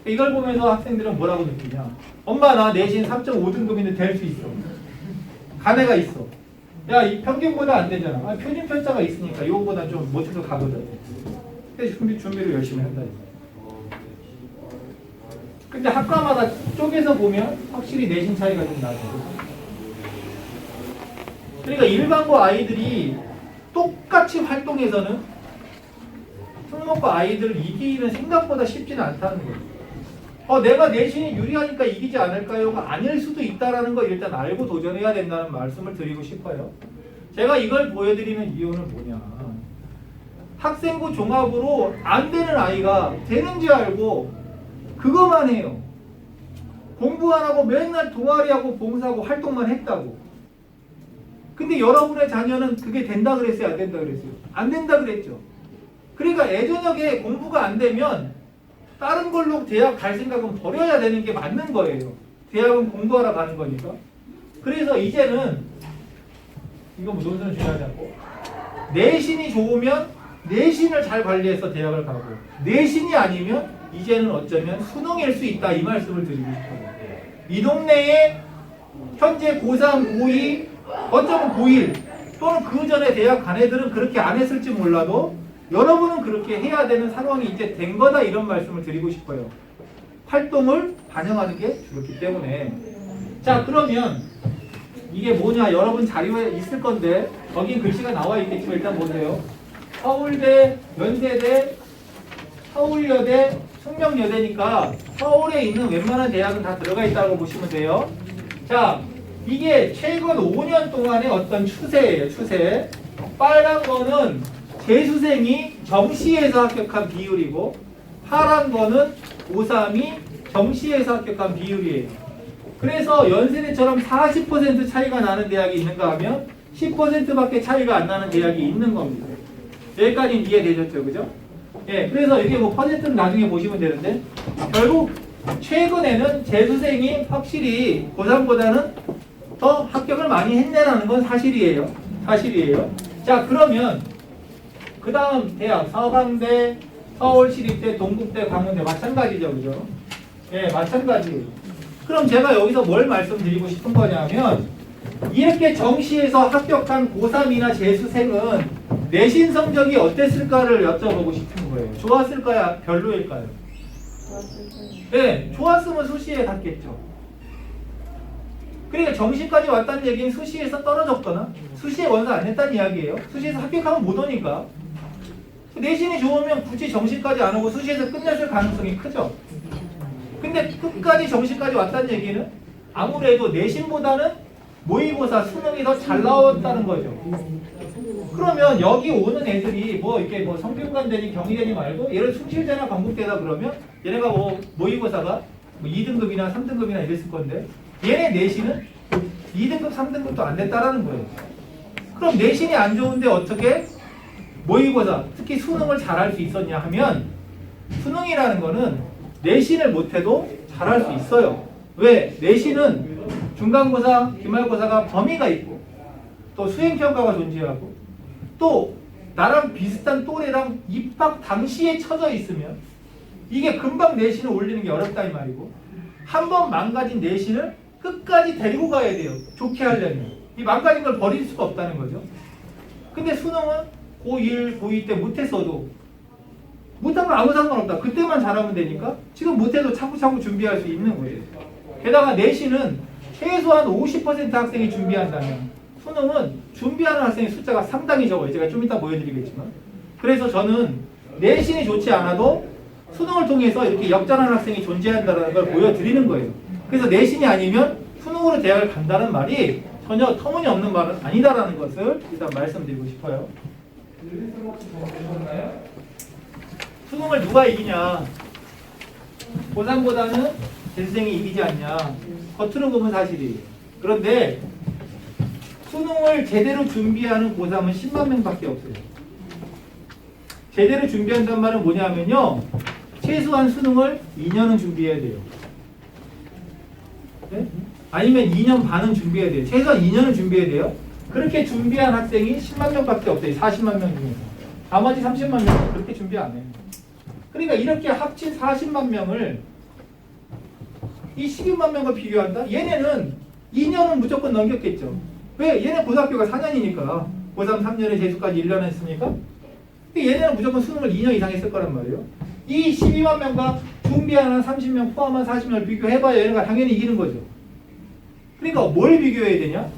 이걸 보면서 학생들은 뭐라고 느끼냐? 엄마 나 내신 3.5등급인데 될 수 있어. 간애가 있어. 야, 이 평균보다 안 되잖아. 표준 편차가 있으니까 이거보다 좀 못해서 가거든. 그래서 준비를 열심히 한다. 근데 학과마다 쪼개서 보면 확실히 내신 차이가 좀 나죠. 그러니까 일반고 아이들이 똑같이 활동해서는 특목고 아이들을 이기는 생각보다 쉽지는 않다는 거예요. 내가 내신이 유리하니까 이기지 않을까요가 아닐 수도 있다는 거 일단 알고 도전해야 된다는 말씀을 드리고 싶어요. 제가 이걸 보여드리는 이유는 뭐냐. 학생부 종합으로 안 되는 아이가 되는지 알고 그것만 해요. 공부 안 하고 맨날 동아리하고 봉사하고 활동만 했다고. 근데 여러분의 자녀는 그게 된다 그랬어요? 안 된다 그랬어요? 안 된다 그랬죠. 그러니까 애저녁에 공부가 안 되면 다른 걸로 대학 갈 생각은 버려야 되는 게 맞는 거예요. 대학은 공부하러 가는 거니까. 그래서 이제는 이거 뭐 논술은 중요하지 않고 내신이 좋으면 내신을 잘 관리해서 대학을 가고 내신이 아니면 이제는 어쩌면 수능일 수 있다 이 말씀을 드리고 싶어요. 이 동네에 현재 고3, 고2 어쩌면 고1 또는 그 전에 대학 간 애들은 그렇게 안 했을지 몰라도 여러분은 그렇게 해야 되는 상황이 이제 된 거다 이런 말씀을 드리고 싶어요. 활동을 반영하는 게 그렇기 때문에. 자, 그러면 이게 뭐냐? 여러분 자료에 있을 건데 거긴 글씨가 나와 있겠지만 일단 보세요. 서울대, 연세대, 서울여대, 숙명여대니까 서울에 있는 웬만한 대학은 다 들어가 있다고 보시면 돼요. 자, 이게 최근 5년 동안의 어떤 추세예요. 추세. 빨간 거는 재수생이 정시에서 합격한 비율이고 파란 거는 고3이 정시에서 합격한 비율이에요. 그래서 연세대처럼 40% 차이가 나는 대학이 있는가 하면 10%밖에 차이가 안 나는 대학이 있는 겁니다. 여기까지는 이해되셨죠? 그죠? 예, 그래서 이게 뭐 퍼센트는 나중에 보시면 되는데 결국 최근에는 재수생이 확실히 고3보다는 더 합격을 많이 했네라는 건 사실이에요. 사실이에요. 자, 그러면 그 다음 대학 서강대, 서울시립대, 동국대, 광운대 마찬가지죠. 그죠? 예, 마찬가지. 그럼 제가 여기서 뭘 말씀드리고 싶은 거냐면 이렇게 정시에서 합격한 고3이나 재수생은 내신 성적이 어땠을까를 여쭤보고 싶은 거예요. 좋았을까요? 별로일까요? 네, 좋았으면 수시에 갔겠죠. 그러니까 정시까지 왔다는 얘기는 수시에서 떨어졌거나 수시에 원서 안 냈다는 이야기예요. 수시에서 합격하면 못 오니까. 내신이 좋으면 굳이 정시까지 안 오고 수시에서 끝냈을 가능성이 크죠. 근데 끝까지 정시까지 왔다는 얘기는 아무래도 내신보다는 모의고사 수능이 더 잘 나왔다는 거죠. 그러면 여기 오는 애들이 뭐 이렇게 뭐 성균관대니 경희대니 말고 예를 숭실대나 건국대다 그러면 얘네가 뭐 모의고사가 뭐 2등급이나 3등급이나 이랬을 건데 얘네 내신은 2등급, 3등급도 안 됐다라는 거예요. 그럼 내신이 안 좋은데 어떻게 모의고사, 특히 수능을 잘할 수 있었냐 하면 수능이라는 거는 내신을 못해도 잘할 수 있어요. 왜? 내신은 중간고사, 기말고사가 범위가 있고 또 수행평가가 존재하고 또 나랑 비슷한 또래랑 입학 당시에 쳐져 있으면 이게 금방 내신을 올리는 게 어렵다 이 말이고 한 번 망가진 내신을 끝까지 데리고 가야 돼요. 좋게 하려면. 이 망가진 걸 버릴 수가 없다는 거죠. 근데 수능은 고1, 고2 때 못했어도 못한 건 아무 상관없다. 그때만 잘하면 되니까 지금 못해도 차곡차곡 준비할 수 있는 거예요. 게다가 내신은 최소한 50% 학생이 준비한다면 수능은 준비하는 학생의 숫자가 상당히 적어요. 제가 좀 이따 보여드리겠지만. 그래서 저는 내신이 좋지 않아도 수능을 통해서 이렇게 역전하는 학생이 존재한다는 걸 보여드리는 거예요. 그래서 내신이 아니면 수능으로 대학을 간다는 말이 전혀 터무니없는 말은 아니다라는 것을 일단 말씀드리고 싶어요. 수능을 누가 이기냐? 고3보다는 재수생이 이기지 않냐? 겉으로 보면 사실이에요. 그런데 수능을 제대로 준비하는 고3은 10만 명밖에 없어요. 제대로 준비한다는 말은 뭐냐면요. 최소한 수능을 2년은 준비해야 돼요. 네? 아니면 2년 반은 준비해야 돼요. 최소한 2년은 준비해야 돼요. 그렇게 준비한 학생이 10만 명밖에 없어요. 40만 명 중에서. 나머지 30만 명은 그렇게 준비 안 해요. 그러니까 이렇게 합친 40만 명을 이 12만 명과 비교한다? 얘네는 2년은 무조건 넘겼겠죠. 왜? 얘네 고등학교가 4년이니까. 고3 3년에 재수까지 1년 했으니까. 얘네는 무조건 수능을 2년 이상 했을 거란 말이에요. 이 12만 명과 준비하는 30명 포함한 40명을 비교해봐야 얘네가 당연히 이기는 거죠. 그러니까 뭘 비교해야 되냐?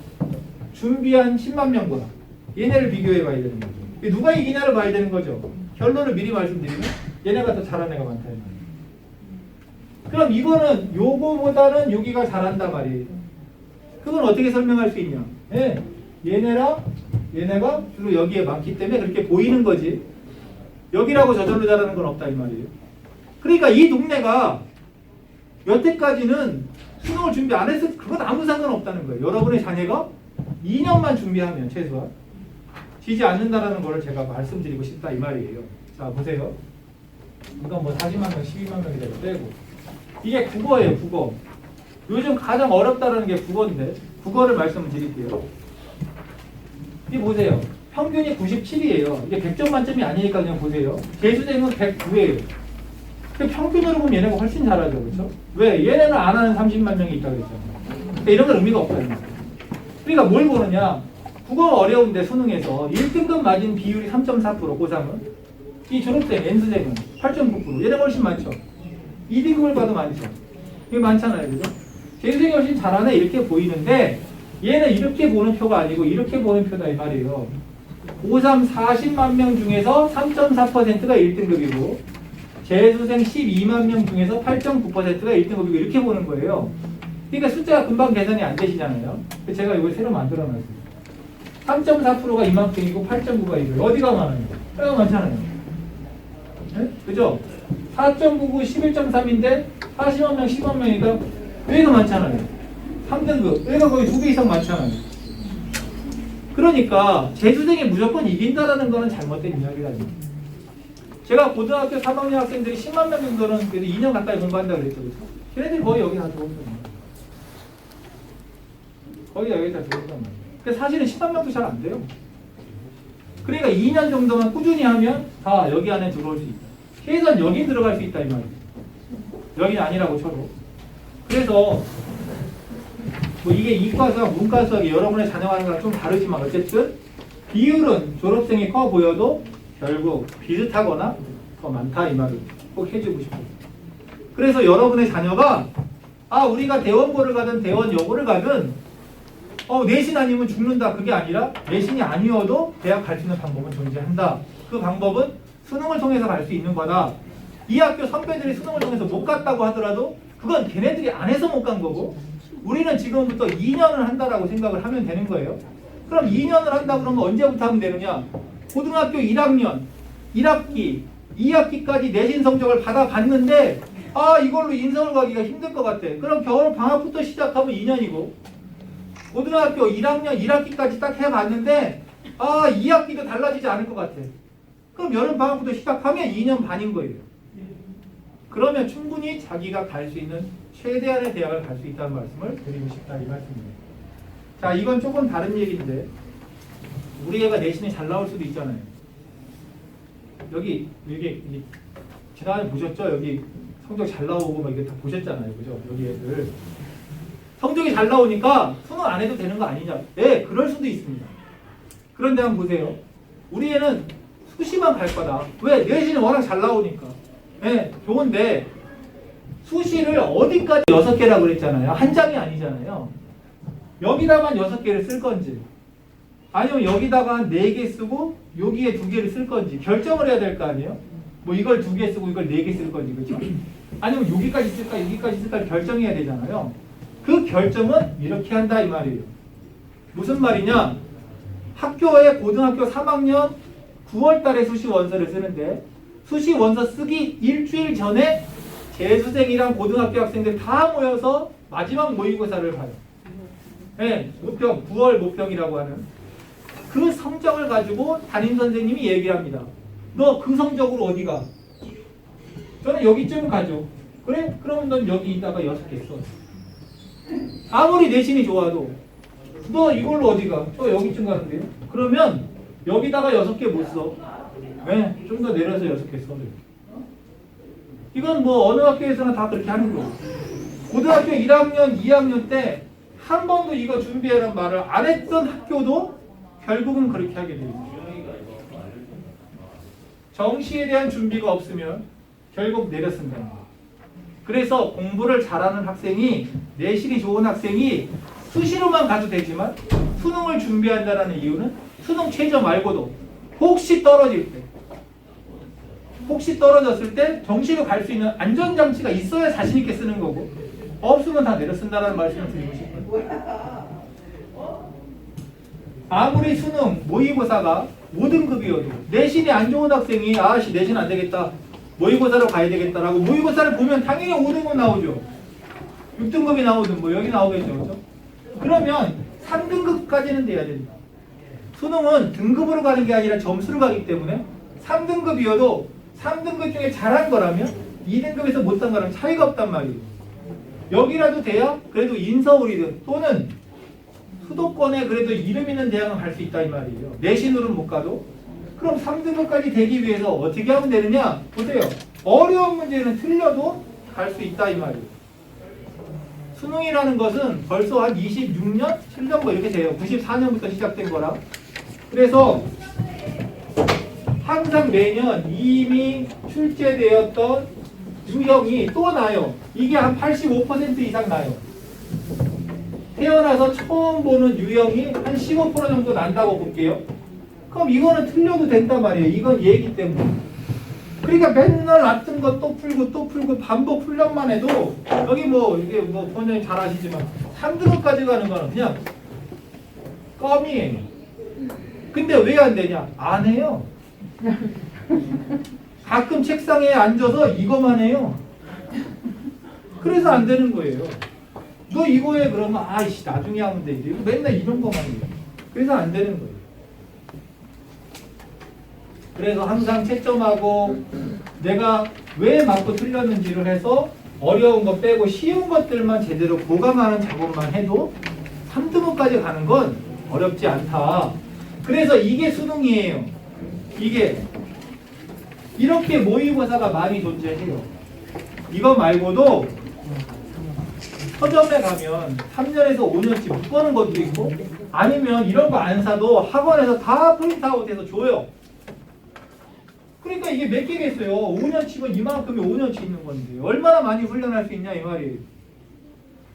준비한 10만 명과 얘네를 비교해봐야 되는 거죠. 누가 이기냐를 봐야 되는 거죠. 결론을 미리 말씀드리면 얘네가 더 잘하는 애가 많다. 그럼 이거는 요거보다는 여기가 잘한다 말이에요. 그건 어떻게 설명할 수 있냐? 예, 얘네가 주로 여기에 많기 때문에 그렇게 보이는 거지. 여기라고 저절로 잘하는 건 없다 이 말이에요. 그러니까 이 동네가 여태까지는 수능을 준비 안 했을 그건 아무 상관없다는 거예요. 여러분의 자녀가 2년만 준비하면 최소한 지지 않는다라는 거를 제가 말씀드리고 싶다 이 말이에요. 자 보세요. 이건 뭐 40만 명, 12만 명이라도 빼고 이게 국어예요. 국어. 요즘 가장 어렵다는 게 국어인데 국어를 말씀드릴게요. 이 보세요. 평균이 97이에요. 이게 100점 만점이 아니니까 그냥 보세요. 재수생은 109예요. 그 평균으로 보면 얘네가 훨씬 잘하죠. 그렇죠? 왜? 얘네는 안 하는 30만 명이 있다고 그랬잖아요. 그러니까 이런 건 의미가 없다는 거예요. 그러니까 뭘 보느냐? 국어 어려운데 수능에서 1등급 맞은 비율이 3.4% 고3은 이 졸업생 N수생은 8.9%. 얘네가 훨씬 많죠. 2등급을 봐도 많죠. 이게 많잖아요. 그죠? 재수생이 훨씬 잘하네 이렇게 보이는데 얘는 이렇게 보는 표가 아니고 이렇게 보는 표다 이 말이에요. 고3 40만 명 중에서 3.4%가 1등급이고 재수생 12만 명 중에서 8.9%가 1등급이고 이렇게 보는 거예요. 그러니까 숫자가 금방 계산이 안 되시잖아요. 그래서 제가 이걸 새로 만들어놨어요. 3.4%가 이만큼이고 8.9가 이거예요. 어디가 많아요? 여기가 많잖아요. 네? 그죠? 4.99, 11.3인데 40만 명, 10만 명이니까 여기가 많잖아요. 3등급. 여기가 거의 2배 이상 많잖아요. 그러니까 재수생이 무조건 이긴다라는 거는 잘못된 이야기라죠. 제가 고등학교 3학년 학생들이 10만 명 정도는 그래도 2년 가까이 공부한다고 그랬죠. 걔네들이 거의 여기 다 들어온단 말이에요. 거의 여기 다 들어온단 말이에요. 근데 사실은 10만 명도 잘 안 돼요. 그러니까 2년 정도만 꾸준히 하면 다 여기 안에 들어올 수 있다. 최소한 여기 들어갈 수 있다 이 말이에요. 여기 아니라고 쳐도. 그래서 뭐 이게 이과 수학, 문과 수학이 여러분의 자녀가 하는 거랑 좀 다르지만 어쨌든 비율은 졸업생이 커 보여도 결국 비슷하거나 더 많다 이 말을 꼭 해주고 싶어요. 그래서 여러분의 자녀가 우리가 대원고를 가든 대원여고를 가든 내신 아니면 죽는다 그게 아니라 내신이 아니어도 대학 갈 수 있는 방법은 존재한다. 그 방법은 수능을 통해서 갈 수 있는 거다. 이 학교 선배들이 수능을 통해서 못 갔다고 하더라도 그건 걔네들이 안 해서 못 간 거고 우리는 지금부터 2년을 한다라고 생각을 하면 되는 거예요. 그럼 2년을 한다 그러면 언제부터 하면 되느냐? 고등학교 1학년, 1학기, 2학기까지 내신 성적을 받아봤는데 이걸로 인서울 가기가 힘들 것 같아. 그럼 겨울 방학부터 시작하면 2년이고 고등학교 1학년 1학기까지 딱 해봤는데 2학기도 달라지지 않을 것 같아. 그럼 여름 방학부터 시작하면 2년 반인 거예요. 그러면 충분히 자기가 갈 수 있는 최대한의 대학을 갈 수 있다는 말씀을 드리고 싶다 이 말씀입니다. 자, 이건 조금 다른 얘기인데 우리 애가 내신이 잘 나올 수도 있잖아요. 여기 이게 지난해 보셨죠? 여기 성적 잘 나오고 막 이게 다 보셨잖아요, 그죠? 여기 애들 성적이 잘 나오니까 수능 안 해도 되는 거 아니냐? 네, 그럴 수도 있습니다. 그런데 한번 보세요. 우리 애는 수시만 갈 거다. 왜? 내신이 워낙 잘 나오니까. 네, 좋은데 수시를 어디까지 6개라고 그랬잖아요. 한 장이 아니잖아요. 여기다만 6개를 쓸 건지 아니면 여기다가 4개 쓰고 여기에 2개를 쓸 건지 결정을 해야 될 거 아니에요. 뭐 이걸 2개 쓰고 이걸 4개 쓸 건지 그렇죠? 아니면 여기까지 쓸까 여기까지 쓸까 결정해야 되잖아요. 그 결정은 이렇게 한다 이 말이에요. 무슨 말이냐? 학교에 고등학교 3학년 9월 달에 수시 원서를 쓰는데 수시 원서 쓰기 일주일 전에 재수생이랑 고등학교 학생들 다 모여서 마지막 모의고사를 봐요. 네, 모평, 9월 모평이라고 하는 그 성적을 가지고 담임선생님이 얘기합니다. 너 그 성적으로 어디 가? 저는 여기쯤 가죠. 그래? 그러면 넌 여기다가 6개 써. 아무리 내신이 좋아도 너 이걸로 어디 가? 저 여기쯤 가는데요? 그러면 여기다가 6개 못 써. 왜? 좀 더 내려서 6개 써. 이건 뭐 어느 학교에서나 다 그렇게 하는 거예요. 고등학교 1학년, 2학년 때 한 번도 이거 준비해라는 말을 안 했던 학교도 결국은 그렇게 하게 돼요. 정시에 대한 준비가 없으면 결국 내려쓴다. 그래서 공부를 잘하는 학생이 내신이 좋은 학생이 수시로만 가도 되지만 수능을 준비한다는 이유는 수능 최저 말고도 혹시 떨어질 때 혹시 떨어졌을 때 정시로 갈 수 있는 안전장치가 있어야 자신 있게 쓰는 거고 없으면 다 내려쓴다는 말씀을 드리고 싶어요. 아무리 수능 모의고사가 5등급이어도 내신이 안 좋은 학생이 내신 안 되겠다 모의고사로 가야 되겠다라고 모의고사를 보면 당연히 5등급 나오죠. 6등급이 나오든 뭐 여기 나오겠죠. 그렇죠? 그러면 3등급까지는 돼야 된다. 수능은 등급으로 가는 게 아니라 점수로 가기 때문에 3등급이어도 3등급 중에 잘한 거라면 2등급에서 못한 거랑 차이가 없단 말이에요. 여기라도 돼야 그래도 인서울이든 또는 수도권에 그래도 이름 있는 대학은 갈 수 있다 이 말이에요. 내신으로는 못 가도. 그럼 3등급까지 되기 위해서 어떻게 하면 되느냐? 보세요. 어려운 문제는 틀려도 갈 수 있다 이 말이에요. 수능이라는 것은 벌써 한 26년? 7년 뭐 이렇게 돼요. 94년부터 시작된 거라. 그래서 항상 매년 이미 출제되었던 유형이 또 나요. 이게 한 85% 이상 나요. 태어나서 처음 보는 유형이 한 15% 정도 난다고 볼게요. 그럼 이거는 틀려도 된단 말이에요. 이건 얘기 때문에. 그러니까 맨날 같은 거 또 풀고 반복 훈련만 해도 여기 뭐 이게 뭐 본인이 잘 아시지만 3등급까지 가는 거는 그냥 껌이에요. 근데 왜 안 되냐? 안 해요. 가끔 책상에 앉아서 이거만 해요. 그래서 안 되는 거예요. 너 이거 해 그러면 아이씨 나중에 하면 되지. 맨날 이런 거만 해요. 그래서 안 되는 거예요. 그래서 항상 채점하고 내가 왜 맞고 틀렸는지를 해서 어려운 거 빼고 쉬운 것들만 제대로 보강하는 작업만 해도 3등급까지 가는 건 어렵지 않다. 그래서 이게 수능이에요. 이게 이렇게 모의고사가 많이 존재해요. 이거 말고도 서점에 가면 3년에서 5년치 묶어놓은 것도 있고 아니면 이런 거 안 사도 학원에서 다 프린트아웃해서 줘요. 그러니까 이게 몇 개겠어요. 5년치면 이만큼이 5년치 있는 건데 얼마나 많이 훈련할 수 있냐 이 말이에요.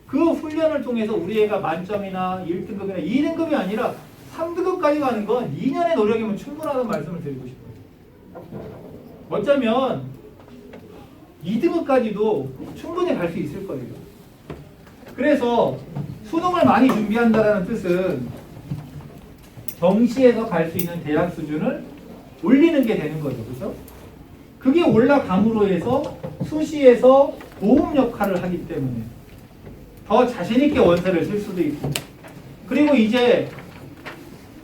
그 훈련을 통해서 우리 애가 만점이나 1등급이나 2등급이 아니라 3등급까지 가는 건 2년의 노력이면 충분하다는 말씀을 드리고 싶어요. 어쩌면 2등급까지도 충분히 갈 수 있을 거예요. 그래서 수능을 많이 준비한다는 뜻은 정시에서 갈 수 있는 대학 수준을 올리는 게 되는 거죠. 그렇죠? 그게 올라감으로 해서 수시에서 도움 역할을 하기 때문에 더 자신 있게 원서를 쓸 수도 있고 그리고 이제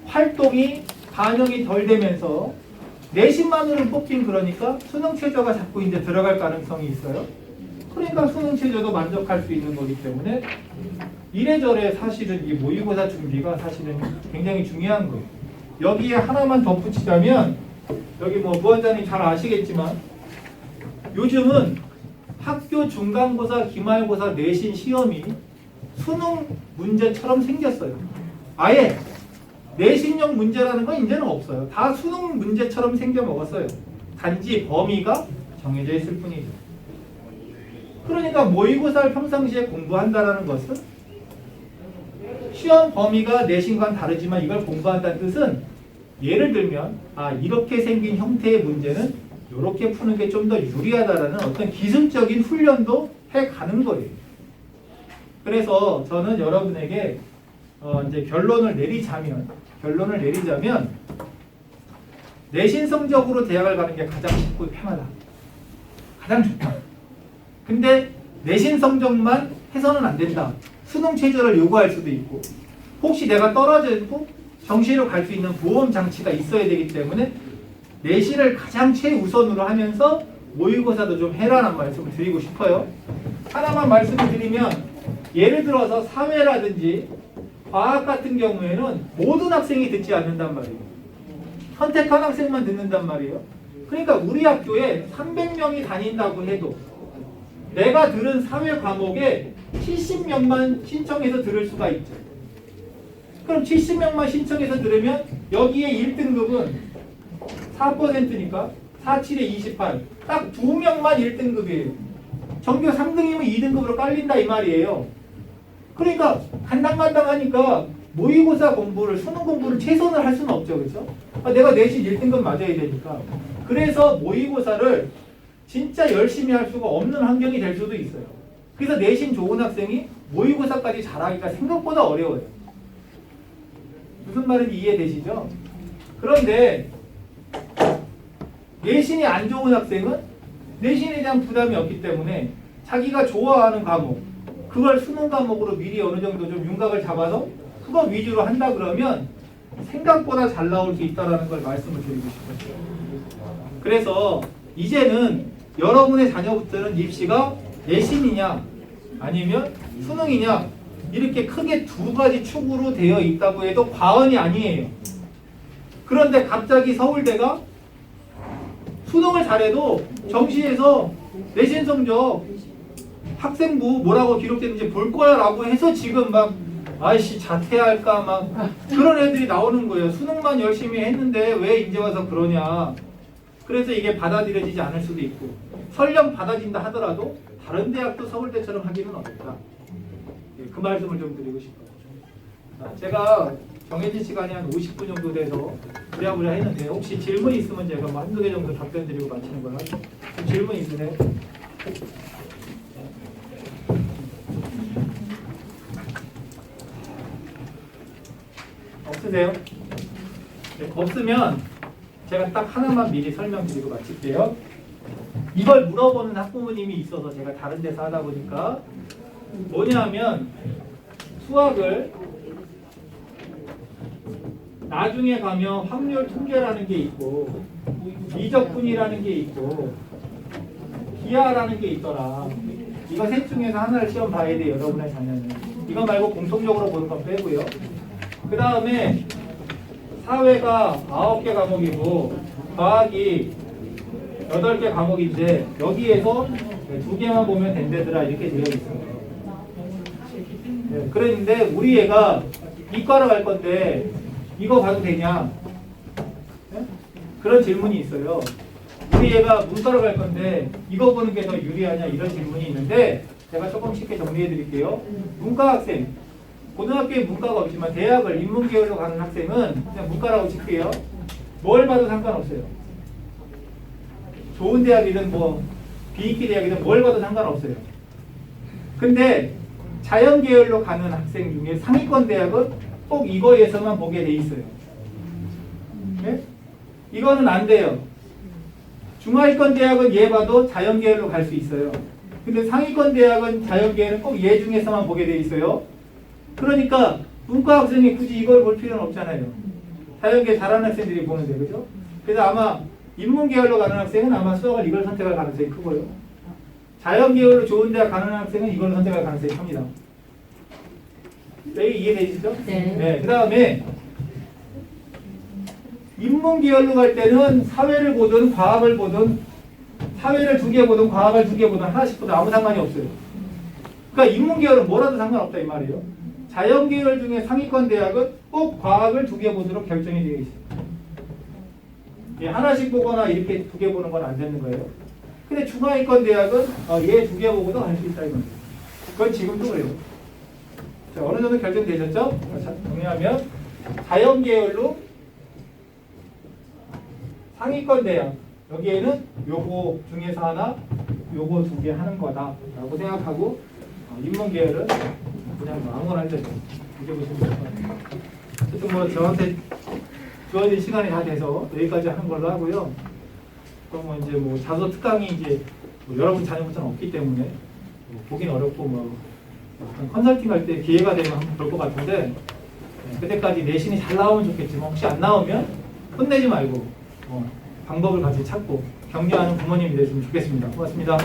활동이 반영이 덜 되면서 내신만으로 뽑힌 그러니까 수능 최저가 자꾸 이제 들어갈 가능성이 있어요. 그러니까 수능 최저도 만족할 수 있는 거기 때문에 이래저래 사실은 이 모의고사 준비가 사실은 굉장히 중요한 거예요. 여기에 하나만 덧붙이자면 여기 뭐 부원장님 잘 아시겠지만 요즘은 학교 중간고사, 기말고사, 내신 시험이 수능 문제처럼 생겼어요. 아예 내신형 문제라는 건 이제는 없어요. 다 수능 문제처럼 생겨 먹었어요. 단지 범위가 정해져 있을 뿐이죠. 그러니까 모의고사를 평상시에 공부한다는 것은 시험 범위가 내신과는 다르지만 이걸 공부한다는 뜻은 예를 들면 이렇게 생긴 형태의 문제는 이렇게 푸는 게 좀 더 유리하다라는 어떤 기술적인 훈련도 해가는 거예요. 그래서 저는 여러분에게 이제 결론을 내리자면 내신 성적으로 대학을 가는 게 가장 쉽고 편하다. 가장 좋다. 근데 내신 성적만 해서는 안 된다. 수능 최저를 요구할 수도 있고 혹시 내가 떨어져도 정시로 갈 수 있는 보험 장치가 있어야 되기 때문에 내신을 가장 최우선으로 하면서 모의고사도 좀 해라는 말씀을 드리고 싶어요. 하나만 말씀을 드리면 예를 들어서 사회라든지 과학 같은 경우에는 모든 학생이 듣지 않는단 말이에요. 선택한 학생만 듣는단 말이에요. 그러니까 우리 학교에 300명이 다닌다고 해도 내가 들은 사회 과목에 70명만 신청해서 들을 수가 있죠. 그럼 70명만 신청해서 들으면 여기에 1등급은 4%니까 4, 7에 28. 딱 2명만 1등급이에요. 전교 3등이면 2등급으로 깔린다 이 말이에요. 그러니까 간당간당하니까 모의고사 공부를 수능 공부를 최선을 할 수는 없죠. 그렇죠? 내가 내신 1등급 맞아야 되니까. 그래서 모의고사를 진짜 열심히 할 수가 없는 환경이 될 수도 있어요. 그래서 내신 좋은 학생이 모의고사까지 잘하기가 생각보다 어려워요. 무슨 말인지 이해되시죠? 그런데 내신이 안 좋은 학생은 내신에 대한 부담이 없기 때문에 자기가 좋아하는 과목 그걸 수능 과목으로 미리 어느 정도 좀 윤곽을 잡아서 그거 위주로 한다 그러면 생각보다 잘 나올 수 있다는 걸 말씀을 드리고 싶어요. 그래서 이제는 여러분의 자녀부터는 입시가 내신이냐 아니면 수능이냐 이렇게 크게 두 가지 축으로 되어 있다고 해도 과언이 아니에요. 그런데 갑자기 서울대가 수능을 잘해도 정시에서 내신 성적 학생부 뭐라고 기록됐는지 볼 거야 라고 해서 지금 막 아이씨 자퇴할까 막 그런 애들이 나오는 거예요. 수능만 열심히 했는데 왜 이제 와서 그러냐. 그래서 이게 받아들여지지 않을 수도 있고 설령 받아진다 하더라도 다른 대학도 서울대처럼 하기는 어렵다. 예, 그 말씀을 좀 드리고 싶어요. 자, 제가 정해진 시간이 한 50분 정도 돼서 부랴부랴 했는데 혹시 질문 있으면 제가 뭐 한두 개 정도 답변 드리고 마치는 거라. 질문 있으세요? 없으세요? 네, 없으면 제가 딱 하나만 미리 설명드리고 마칠게요. 이걸 물어보는 학부모님이 있어서 제가 다른 데서 하다 보니까 뭐냐면 수학을 나중에 가면 확률 통계라는 게 있고 미적분이라는 게 있고 기하라는 게 있더라. 이거 셋 중에서 하나를 시험 봐야 돼요. 여러분의 자녀는. 이거 말고 공통적으로 보는 건 빼고요. 그 다음에 사회가 9개 과목이고 과학이 8개 과목인데 여기에서 2개만 보면 된대더라 이렇게 되어 있어요. 네, 그런데 우리 애가 이과로 갈 건데 이거 봐도 되냐? 네? 그런 질문이 있어요. 우리 애가 문과로 갈 건데 이거 보는 게 더 유리하냐 이런 질문이 있는데 제가 조금 쉽게 정리해 드릴게요. 문과 학생, 고등학교에 문과가 없지만 대학을 인문계열로 가는 학생은 그냥 문과라고 칠게요. 뭘 봐도 상관없어요. 좋은 대학이든 뭐 비인기 대학이든 뭘 봐도 상관없어요. 근데 자연계열로 가는 학생 중에 상위권 대학은 꼭 이거에서만 보게 돼 있어요. 네? 이거는 안 돼요. 중하위권 대학은 얘 봐도 자연계열로 갈 수 있어요. 근데 상위권 대학은 자연계열은 꼭 얘 중에서만 보게 돼 있어요. 그러니까 문과 학생이 굳이 이걸 볼 필요는 없잖아요. 자연계 잘하는 학생들이 보는데, 그죠? 그래서 아마 인문계열로 가는 학생은 아마 수학을 이걸 선택할 가능성이 크고요. 자연계열로 좋은 대학 가는 학생은 이걸 선택할 가능성이 큽니다. 네, 이해되시죠? 네. 그 다음에 인문계열로 갈 때는 사회를 보든 과학을 보든 사회를 2개 보든 과학을 2개 보든 하나씩 보든 아무 상관이 없어요. 그러니까 인문계열은 뭐라도 상관없다 이 말이에요. 자연계열 중에 상위권 대학은 꼭 과학을 2개 보도록 결정이 되어 있어요. 예, 하나씩 보거나 이렇게 2개 보는 건 안 되는 거예요. 근데 중하위권 대학은 얘 2개 보고도 갈 수 있다 이 말이에요. 그건 지금도 그래요. 자, 어느 정도 결정되셨죠? 자, 정리하면 자연계열로 상위권 대학 여기에는 요거 중에서 하나 요거 2개 하는 거다 라고 생각하고 인문계열은 그냥 뭐 아무거나 해도 이렇게 보시면 될 것 같아요. 어쨌든 뭐 저한테 주어진 시간이 다 돼서 여기까지 하는 걸로 하고요. 그럼 이제 뭐 자소 특강이 이제 뭐 여러분 자녀분처럼 없기 때문에 뭐 보긴 어렵고 뭐 컨설팅 할 때 기회가 되면 한번 볼 것 같은데 그때까지 내신이 잘 나오면 좋겠지만 혹시 안 나오면 혼내지 말고 방법을 같이 찾고 격려하는 부모님이 됐으면 좋겠습니다. 고맙습니다.